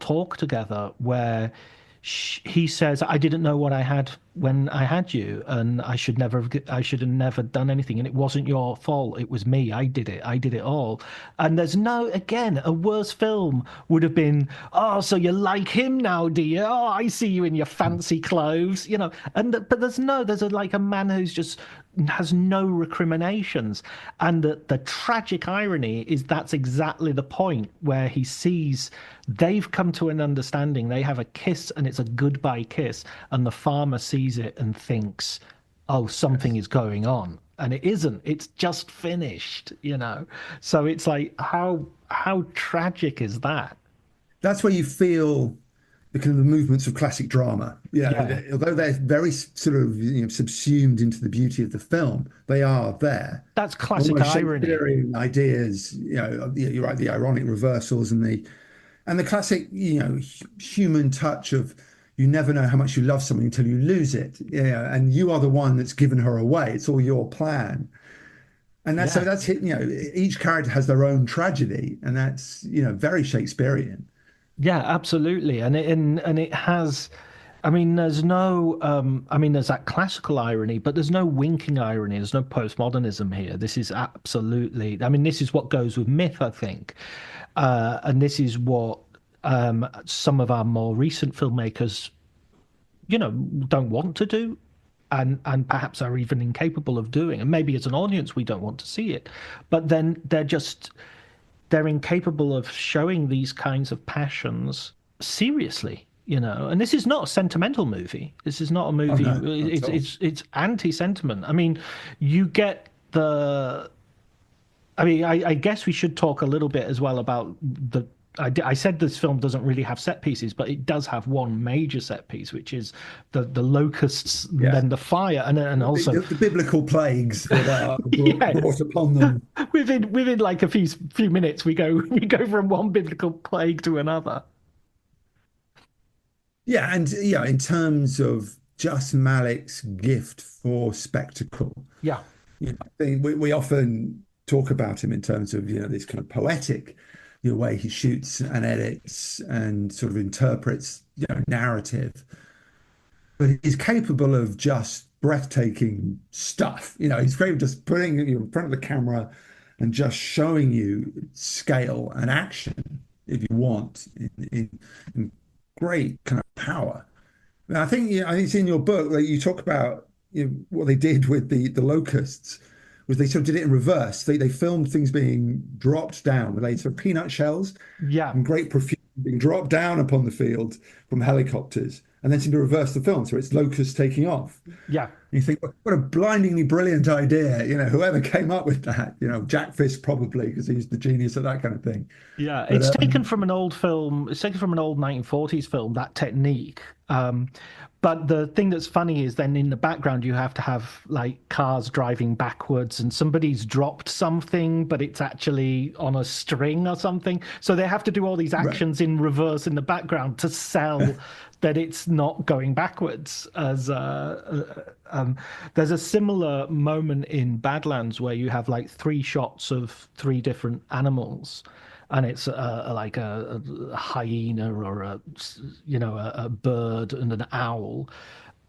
talk together where he says, I didn't know what I had when I had you, and I should have never done anything, and it wasn't your fault, it was me, I did it all. And there's a worse film would have been, oh, so you like him now, do you? Oh, I see you in your fancy clothes, but there's a man who's just has no recriminations. And the tragic irony is that's exactly the point where he sees they've come to an understanding, they have a kiss, and it's a goodbye kiss, and the farmer sees it and thinks, oh, something is going on, and it isn't, it's just finished. So it's like, how tragic is that? That's where you feel the kind of the movements of classic drama. Although they're very sort of subsumed into the beauty of the film, they are there. That's classic irony. Ideas, you're right, the ironic reversals and the classic, human touch of, you never know how much you love something until you lose it. And you are the one that's given her away. It's all your plan. And so that's it. Each character has their own tragedy, and that's very Shakespearean. Yeah, absolutely. And it has, there's no, there's that classical irony, but there's no winking irony. There's no postmodernism here. This is absolutely, this is what goes with myth, I think. And this is what some of our more recent filmmakers, don't want to do, and perhaps are even incapable of doing. And maybe as an audience, we don't want to see it. But then they're incapable of showing these kinds of passions seriously, and this is not a sentimental movie. This is not a movie. Oh, no, it's anti-sentiment. You get I guess we should talk a little bit as well about I said this film doesn't really have set pieces, but it does have one major set piece, which is the locusts, then the fire, and also the biblical plagues that are brought upon them. Within like a few minutes, we go from one biblical plague to another. Yeah, and in terms of just Malick's gift for spectacle. Yeah, I think we often talk about him in terms of this kind of poetic way he shoots and edits and sort of interprets narrative, but he's capable of just breathtaking stuff. He's great just putting you in front of the camera and just showing you scale and action, if you want, in great kind of power. I think it's in your book that you talk about what they did with the locusts. Was they sort of did it in reverse. They filmed things being dropped down, with sort of peanut shells, in great profusion, being dropped down upon the field from helicopters, and then seemed to reverse the film, so it's locusts taking off. Yeah, You think, what a blindingly brilliant idea. Whoever came up with that, Jack Fisk probably, because he's the genius of that kind of thing. Yeah, But it's taken from an old film. It's taken from an old 1940s film, that technique. But the thing that's funny is then in the background you have to have like cars driving backwards and somebody's dropped something, but it's actually on a string or something. So they have to do all these right. actions in reverse in the background to sell that it's not going backwards. There's a similar moment in Badlands where you have like three shots of three different animals, and it's like a hyena or a bird and an owl,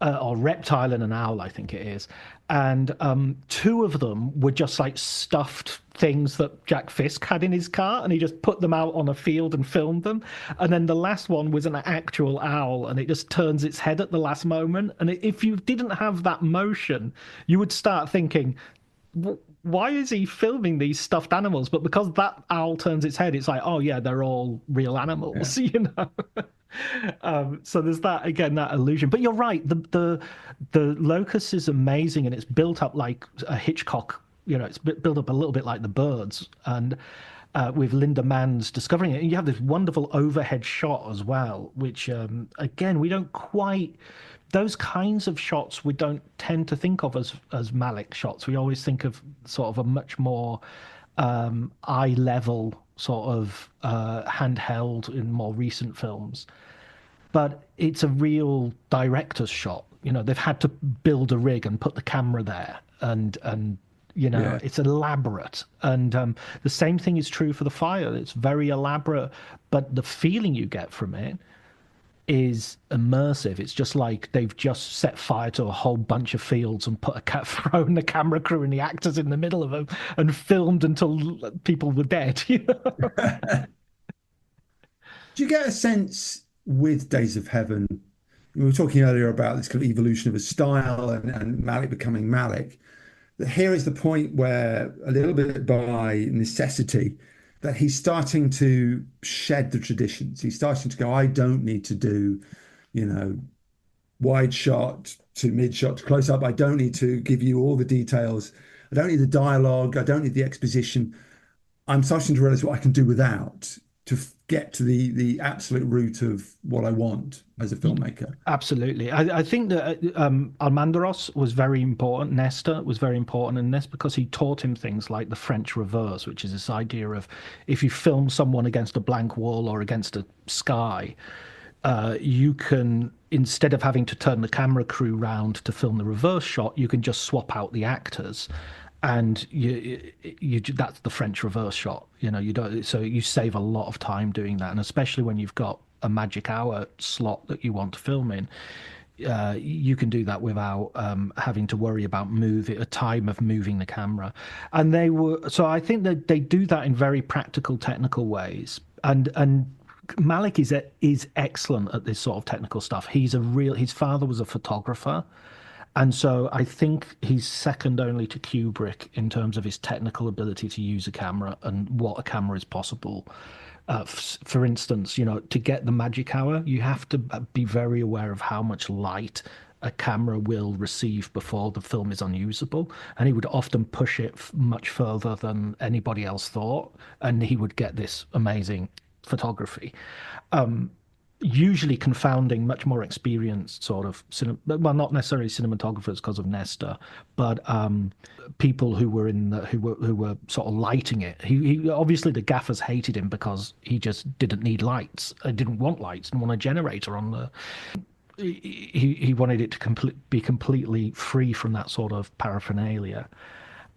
or reptile and an owl, I think it is. And two of them were just like stuffed things that Jack Fisk had in his car, and he just put them out on a field and filmed them. And then the last one was an actual owl, and it just turns its head at the last moment. And if you didn't have that motion, you would start thinking, why is he filming these stuffed animals? But because that owl turns its head, it's like, oh yeah, they're all real animals, So there's that again, that illusion. But you're right, the locus is amazing, and it's built up like a Hitchcock. It's built up a little bit like The Birds, and with Linda Mann's discovering it. And you have this wonderful overhead shot as well, which again we don't quite. Those kinds of shots we don't tend to think of as Malick shots. We always think of sort of a much more eye level sort of handheld in more recent films. But it's a real director's shot. They've had to build a rig and put the camera there, and Yeah. it's elaborate. And the same thing is true for The Fire. It's very elaborate, but the feeling you get from it is immersive. It's just like they've just set fire to a whole bunch of fields and thrown the camera crew and the actors in the middle of them and filmed until people were dead. Do you get a sense with Days of Heaven? We were talking earlier about this kind of evolution of a style and Malick becoming Malick. That here is the point where, a little bit by necessity, that he's starting to shed the traditions. He's starting to go, I don't need to do, wide shot to mid shot to close up. I don't need to give you all the details. I don't need the dialogue. I don't need the exposition. I'm starting to realize what I can do without to get to the absolute root of what I want as a filmmaker. Absolutely. I think that Almandaros was very important. Nestor was very important in this because he taught him things like the French reverse, which is this idea of if you film someone against a blank wall or against a sky, you can, instead of having to turn the camera crew round to film the reverse shot, you can just swap out the actors. And that's the French reverse shot. You don't, so you save a lot of time doing that, and especially when you've got a magic hour slot that you want to film in, you can do that without having to worry about a time of moving the camera. And so I think that they do that in very practical, technical ways. And Malick is excellent at this sort of technical stuff. His father was a photographer. And so I think he's second only to Kubrick in terms of his technical ability to use a camera and what a camera is possible. For instance, to get the magic hour, you have to be very aware of how much light a camera will receive before the film is unusable. And he would often push it much further than anybody else thought. And he would get this amazing photography. Usually confounding much more experienced sort of well, not necessarily cinematographers because of Nestor, but people who were who were sort of lighting it. He obviously, the gaffers hated him because he just didn't need lights, didn't want lights, didn't want a generator on the. He wanted it to be completely free from that sort of paraphernalia.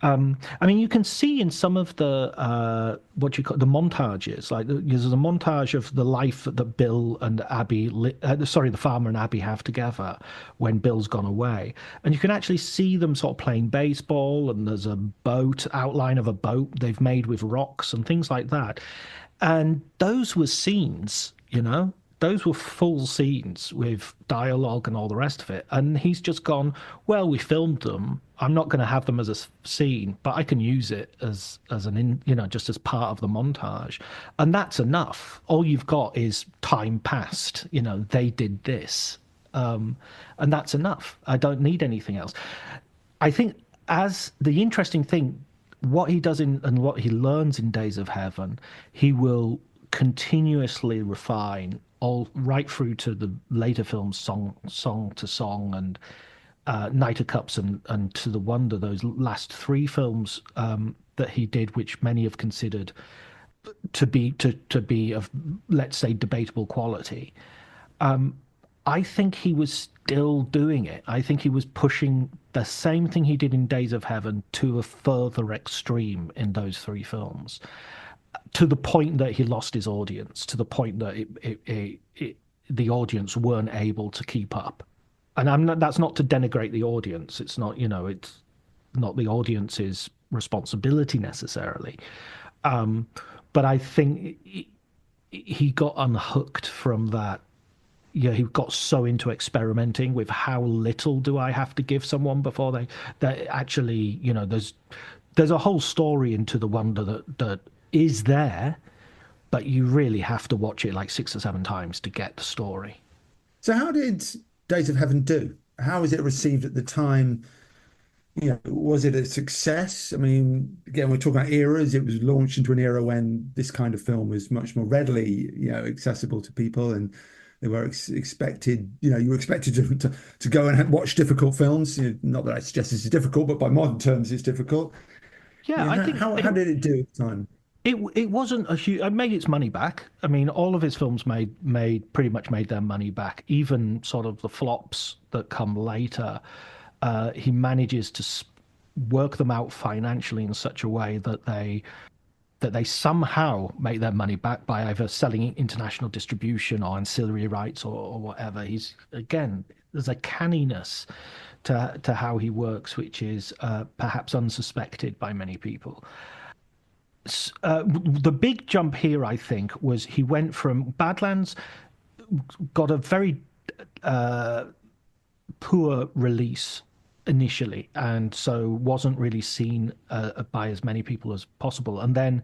You can see in some of the the montages, like there's a montage of the life that Bill and Abby, the farmer and Abby have together when Bill's gone away, and you can actually see them sort of playing baseball, and there's a outline of a boat they've made with rocks and things like that, and those were scenes, Those were full scenes with dialogue and all the rest of it. And he's just gone, well, we filmed them. I'm not going to have them as a scene, but I can use it as just as part of the montage. And that's enough. All you've got is time passed. They did this. and that's enough. I don't need anything else. I think as the interesting thing, what he does and what he learns in Days of Heaven, he will continuously refine all right through to the later films, Song to Song and Knight of Cups and To the Wonder, those last three films that he did, which many have considered to be of, let's say, debatable quality. I think he was still doing it. I think he was pushing the same thing he did in Days of Heaven to a further extreme in those three films, to the point that he lost his audience, to the point that the audience weren't able to keep up. And that's not to denigrate the audience. It's not, it's not the audience's responsibility necessarily. But I think he got unhooked from that. Yeah, he got so into experimenting with how little do I have to give someone before they actually, there's a whole story into The Wonder that is there, but you really have to watch it like 6 or 7 times to get the story. So how did Days of Heaven do? How was it received at the time? Was it a success? I mean, again, we're talking about eras. It was launched into an era when this kind of film was much more readily, accessible to people, and they were expected. You were expected to go and watch difficult films. Not that I suggest this is difficult, but by modern terms, it's difficult. Yeah, I think. How did it do at the time? It wasn't a huge. It made its money back. I mean, all of his films pretty much made their money back. Even sort of the flops that come later, he manages to work them out financially in such a way that they somehow make their money back by either selling international distribution or ancillary rights or whatever. There's a canniness to how he works, which is perhaps unsuspected by many people. The big jump here, I think, was he went from Badlands, got a very poor release initially, and so wasn't really seen by as many people as possible. And then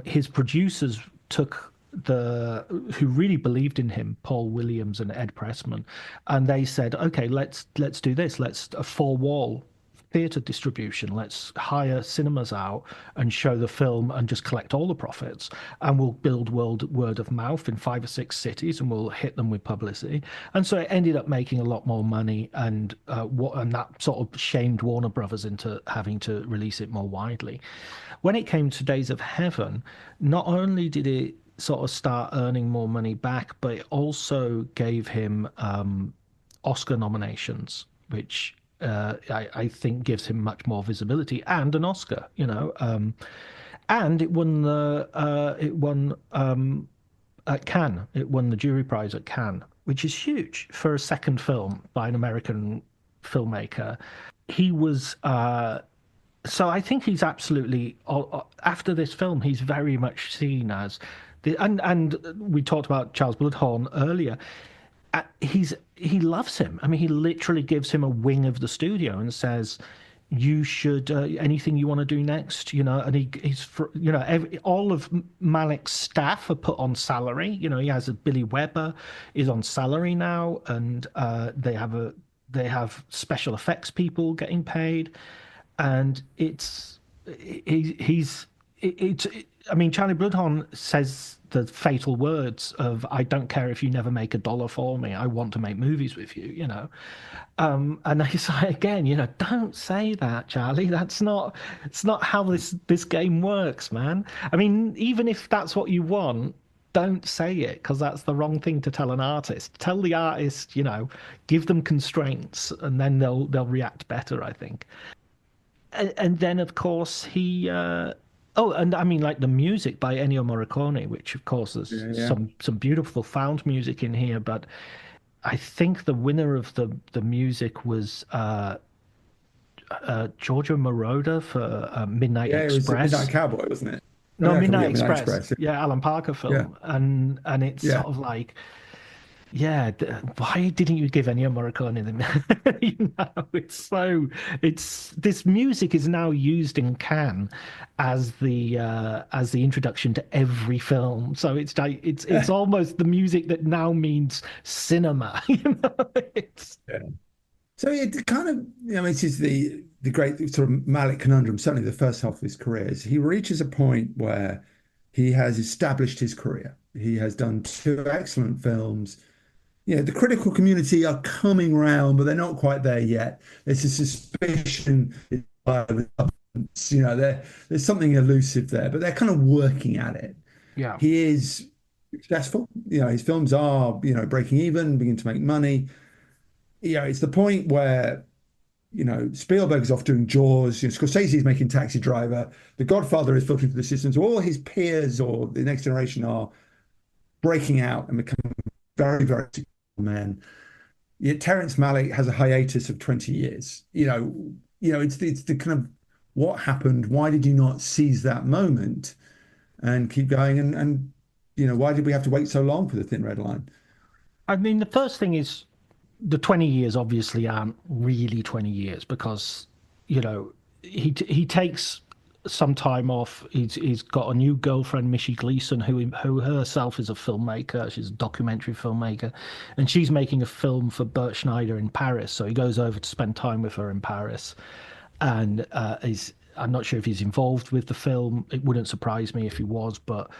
his producers who really believed in him, Paul Williams and Ed Pressman, and they said, okay, let's do this. Let's a 4-wall theatre distribution. Let's hire cinemas out and show the film and just collect all the profits, and we'll build word of mouth in 5 or 6 cities, and we'll hit them with publicity. And so it ended up making a lot more money, and that sort of shamed Warner Brothers into having to release it more widely. When it came to Days of Heaven, not only did it sort of start earning more money back, but it also gave him Oscar nominations, which I think gives him much more visibility and an Oscar, and it won at Cannes. It won the jury prize at Cannes, which is huge for a second film by an American filmmaker. He was so I think he's absolutely, after this film, he's very much seen as and we talked about Charles Bloodhorn earlier. He loves him. I mean, he literally gives him a wing of the studio and says, "You should anything you want to do next." And he's all of Malick's staff are put on salary. He has Billy Weber is on salary now, and they have special effects people getting paid, and I mean, Charlie Bloodhorn says the fatal words of, "I don't care if you never make $1 for me. I want to make movies with you," And I say again, don't say that, Charlie. It's not how this game works, man. I mean, even if that's what you want, don't say it, because that's the wrong thing to tell an artist. Tell the artist, give them constraints, and then they'll react better, I think. And then, of course, he... and I mean, like the music by Ennio Morricone, which, of course, there's some beautiful found music in here, but I think the winner of the music was Giorgio Moroder for Midnight Express. It was Midnight Cowboy, wasn't it? No, Midnight Express. Yeah, Alan Parker film. Yeah. And it's sort of like... Yeah, why didn't you give Ennio Morricone the it's this music is now used in Cannes as the introduction to every film. So it's like it's almost the music that now means cinema. It's Yeah. So it kind of, it is the great sort of Malick conundrum, certainly the first half of his career, is he reaches a point where he has established his career. He has done two excellent films. The critical community are coming round, but they're not quite there yet. There's a suspicion, there's something elusive there, but they're kind of working at it. yeah. He is successful. His films are, breaking even, begin to make money. It's the point where, Spielberg's off doing Jaws, Scorsese's making Taxi Driver, The Godfather is filtering through the system. So all his peers or the next generation are breaking out and becoming very, very successful men. Yet Terrence Malick has a hiatus of 20 years. It's the kind of what happened? Why did you not seize that moment and keep going? And why did we have to wait so long for the Thin Red Line? I mean, the first thing is the 20 years obviously aren't really 20 years because, he takes some time off. He's got a new girlfriend, Missy Gleason, who herself is a filmmaker. She's a documentary filmmaker, and she's making a film for Bert Schneider in Paris. So he goes over to spend time with her in Paris, and I'm not sure if he's involved with the film. It wouldn't surprise me if he was, but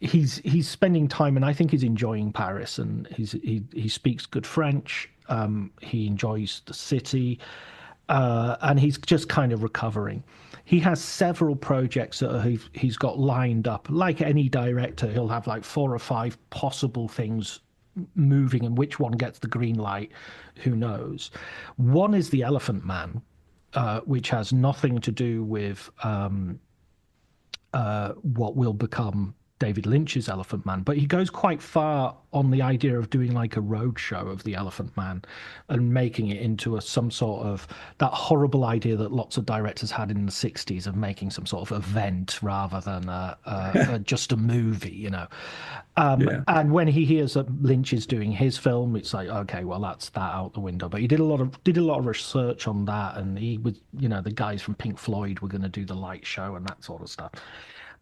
he's spending time, and I think he's enjoying Paris, and he speaks good French. He enjoys the city, and he's just kind of recovering. He has several projects that he's got lined up. Like any director, he'll have like 4 or 5 possible things moving, and which one gets the green light, who knows. One is The Elephant Man, which has nothing to do with what will become David Lynch's Elephant Man, but he goes quite far on the idea of doing like a road show of the Elephant Man and making it into some sort of that horrible idea that lots of directors had in the 60s of making some sort of event rather than just a movie. Yeah. And when he hears that Lynch is doing his film, it's like, okay, well, that's that out the window. But he did a lot of research on that, and he was, the guys from Pink Floyd were going to do the light show and that sort of stuff.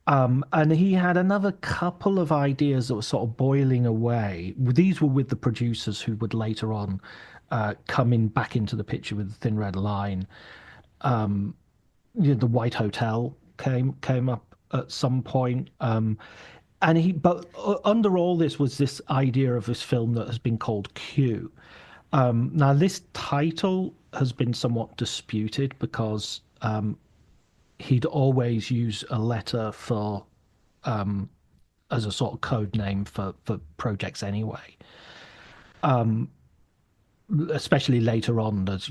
And he had another couple of ideas that were sort of boiling away. These were with the producers who would later on come back into the picture with the Thin Red Line. The White Hotel came up at some point. But under all this was this idea of this film that has been called Q. Now, this title has been somewhat disputed because he'd always use a letter for as a sort of code name for projects anyway. Especially later on, there's,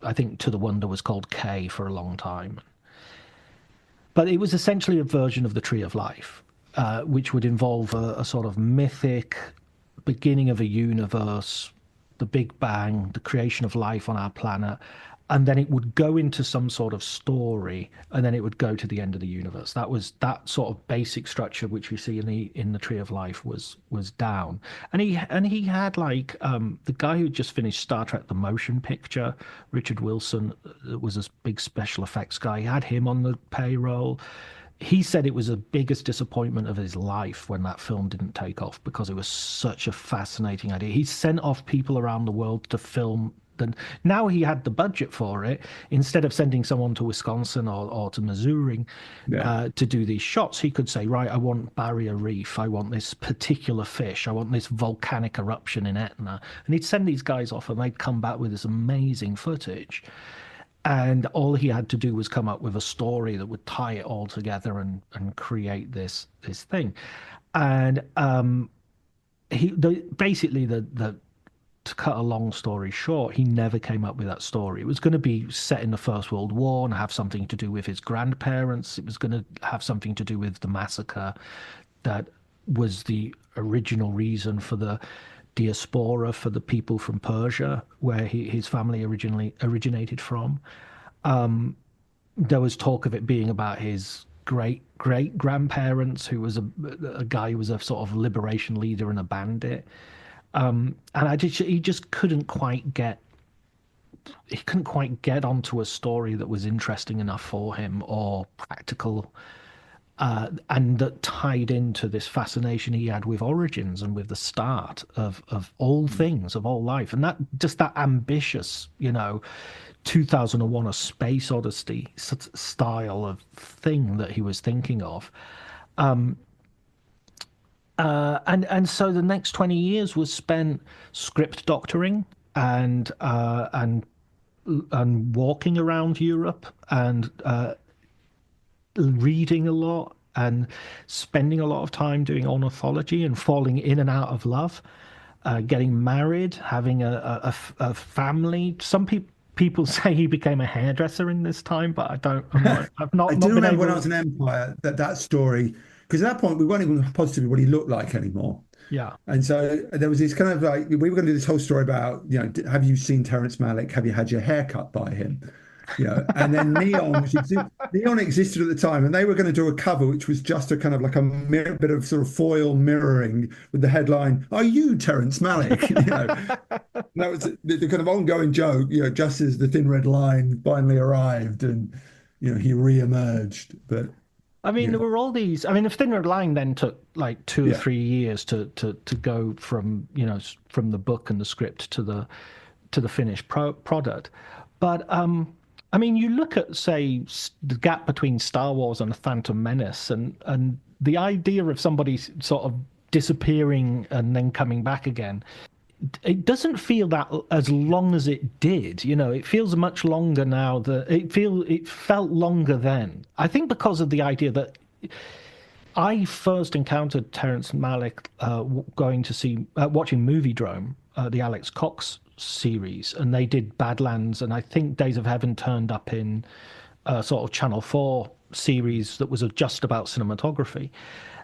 I think To the Wonder was called K for a long time. But it was essentially a version of the Tree of Life, which would involve a sort of mythic beginning of a universe, the Big Bang, the creation of life on our planet, and then it would go into some sort of story, and then it would go to the end of the universe. That was that sort of basic structure which we see in the Tree of Life was down. And he had like the guy who just finished Star Trek: The Motion Picture, Richard Wilson, was a big special effects guy. He had him on the payroll. He said it was the biggest disappointment of his life when that film didn't take off because it was such a fascinating idea. He sent off people around the world to film. Now he had the budget for it. Instead of sending someone to Wisconsin or to Missouri to do these shots, he could say, right, I want Barrier Reef. I want this particular fish. I want this volcanic eruption in Etna. And he'd send these guys off and they'd come back with this amazing footage. And all he had to do was come up with a story that would tie it all together and create this thing. And basically to cut a long story short, he never came up with that story. It was going to be set in the First World War and have something to do with his grandparents. It was going to have something to do with the massacre that was the original reason for the diaspora, for the people from Persia, where his family originally originated from. There was talk of it being about his great grandparents, who was a guy who was a sort of liberation leader and a bandit. And he just couldn't quite get onto a story that was interesting enough for him or practical, and that tied into this fascination he had with origins and with the start of all things, of all life. And that ambitious, 2001 A Space Odyssey style of thing that he was thinking of. And so the next 20 years was spent script doctoring and walking around Europe and reading a lot and spending a lot of time doing ornithology and falling in and out of love, getting married, having a family. Some people say he became a hairdresser in this time, but I've not. I do remember when I was in Empire that story, because at that point we weren't even positive what he looked like anymore. Yeah. And so there was this kind of like, we were going to do this whole story about, have you seen Terrence Malick? Have you had your hair cut by him? And then Neon existed at the time, and they were going to do a cover which was just a kind of like a bit of sort of foil mirroring with the headline, "Are you Terrence Malick?" That was the kind of ongoing joke, just as the Thin Red Line finally arrived and he re-emerged. But I mean, there were all these. I mean, the Thin Red Line then took like 2 or 3 years to go from from the book and the script to the finished product. But I mean, you look at, say, the gap between Star Wars and The Phantom Menace, and the idea of somebody sort of disappearing and then coming back again. It doesn't feel that as long as it did. It feels much longer now. It felt longer then. I think because of the idea that I first encountered Terrence Malick watching Moviedrome, the Alex Cox series, and they did Badlands, and I think Days of Heaven turned up in a sort of Channel 4 series that was just about cinematography.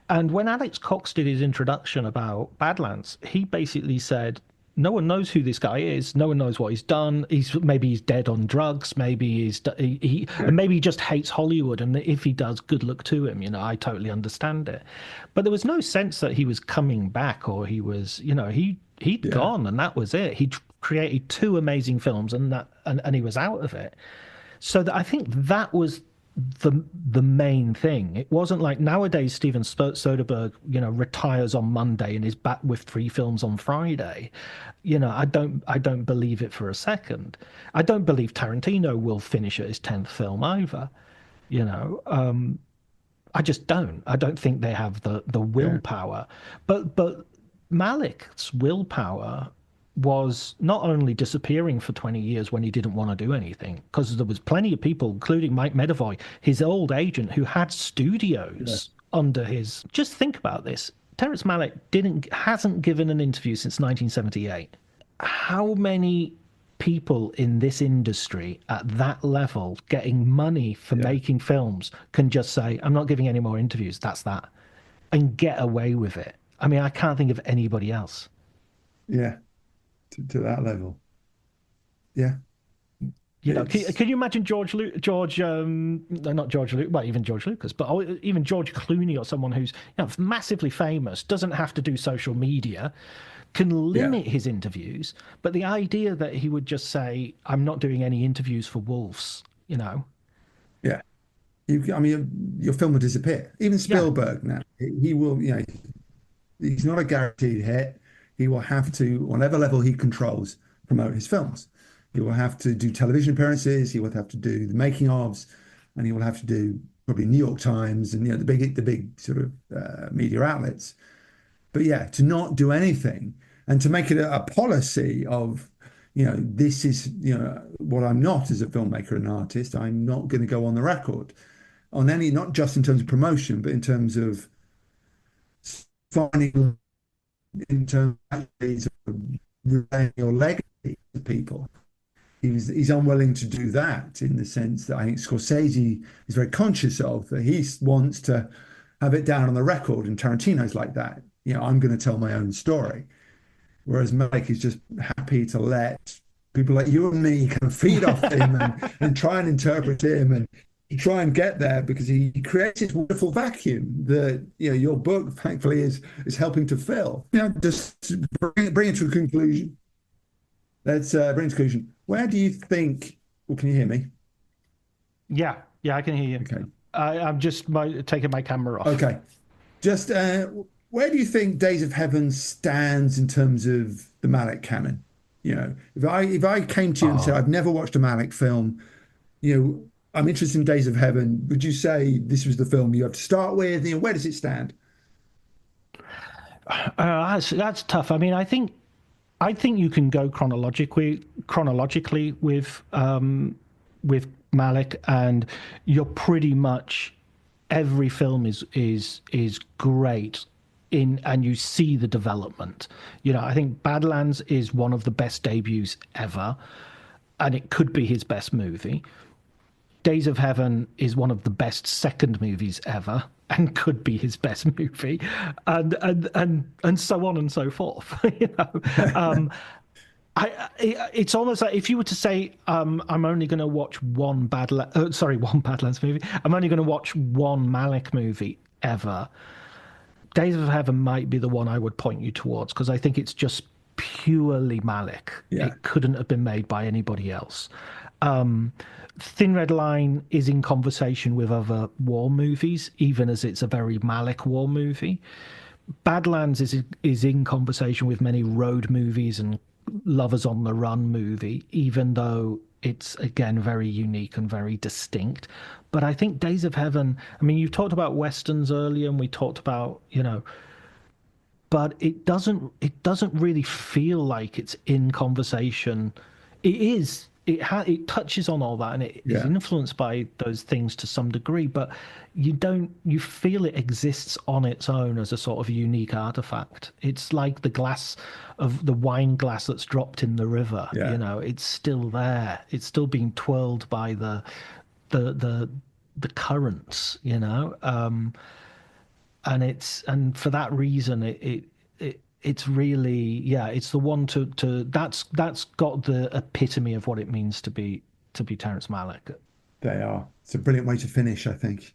And when Alex Cox did his introduction about Badlands, he basically said, no one knows who this guy is. No one knows what he's done. Maybe he's dead on drugs. Maybe maybe he just hates Hollywood. And if he does, good luck to him. I totally understand it. But there was no sense that he was coming back, or he was, he'd gone, and that was it. He created 2 amazing films, and he was out of it. So I think that was the main thing. It wasn't like nowadays Steven Soderbergh, retires on Monday and is back with 3 films on Friday. I don't believe it for a second. I don't believe Tarantino will finish at his 10th film either. I just don't. I don't think they have the willpower. But Malick's willpower was not only disappearing for 20 years when he didn't want to do anything, because there was plenty of people, including Mike Medavoy, his old agent, who had studios under his. Just think about this. Terrence Malick hasn't given an interview since 1978. How many people in this industry at that level getting money for making films can just say, I'm not giving any more interviews, that's that, and get away with it? I mean, I can't think of anybody else. Yeah. To that level. Yeah. Can you imagine not George Lucas, well, even George Lucas, but even George Clooney, or someone who's massively famous, doesn't have to do social media, can limit his interviews, but the idea that he would just say, I'm not doing any interviews for wolves, Yeah. Your film will disappear. Even Spielberg now, he will, he's not a guaranteed hit. He will have to, on whatever level he controls, promote his films. He will have to do television appearances. He will have to do the making ofs, and he will have to do probably New York Times and the big sort of media outlets. But to not do anything and to make it a policy of, this is what I'm not as a filmmaker and artist. I'm not going to go on the record on any, not just in terms of promotion, but in terms of finding. In terms of relaying your legacy to people, he's unwilling to do that, in the sense that I think Scorsese is very conscious of, that he wants to have it down on the record, and Tarantino's like that. I'm going to tell my own story, whereas Malick is just happy to let people like you and me kind of feed off him and try and interpret him, and try and get there because he creates this wonderful vacuum that your book thankfully is helping to fill. Just bring it to a conclusion. Let's bring it to a conclusion. Where do you think? Well, can you hear me? Yeah, I can hear you. Okay. I'm just taking my camera off. Okay. Just where do you think Days of Heaven stands in terms of the Malick canon? If I came to you and said I've never watched a Malick film, I'm interested in Days of Heaven. Would you say this was the film you have to start with? Where does it stand? That's tough. I mean, I think you can go chronologically with Malick, and you're pretty much every film is great and you see the development. I think Badlands is one of the best debuts ever, and it could be his best movie. Days of Heaven is one of the best second movies ever and could be his best movie, and so on and so forth. It's almost like if you were to say, I'm only going to watch one Badlands movie. I'm only going to watch one Malick movie ever. Days of Heaven might be the one I would point you towards because I think it's just purely Malick. Yeah. It couldn't have been made by anybody else. Thin Red Line is in conversation with other war movies, even as it's a very Malick war movie. Badlands is in conversation with many road movies and Lovers on the Run movie, even though it's, again, very unique and very distinct. But I think Days of Heaven, I mean, you talked about Westerns earlier, and we talked about, but it doesn't really feel like it's in conversation. It is. It touches on all that, and it is influenced by those things to some degree, but you feel it exists on its own as a sort of unique artifact. It's like the wine glass that's dropped in the river. It's still there. It's still being twirled by the currents. And for that reason, it's really, it's the one that's got the epitome of what it means to be Terrence Malick. They are. It's a brilliant way to finish, I think.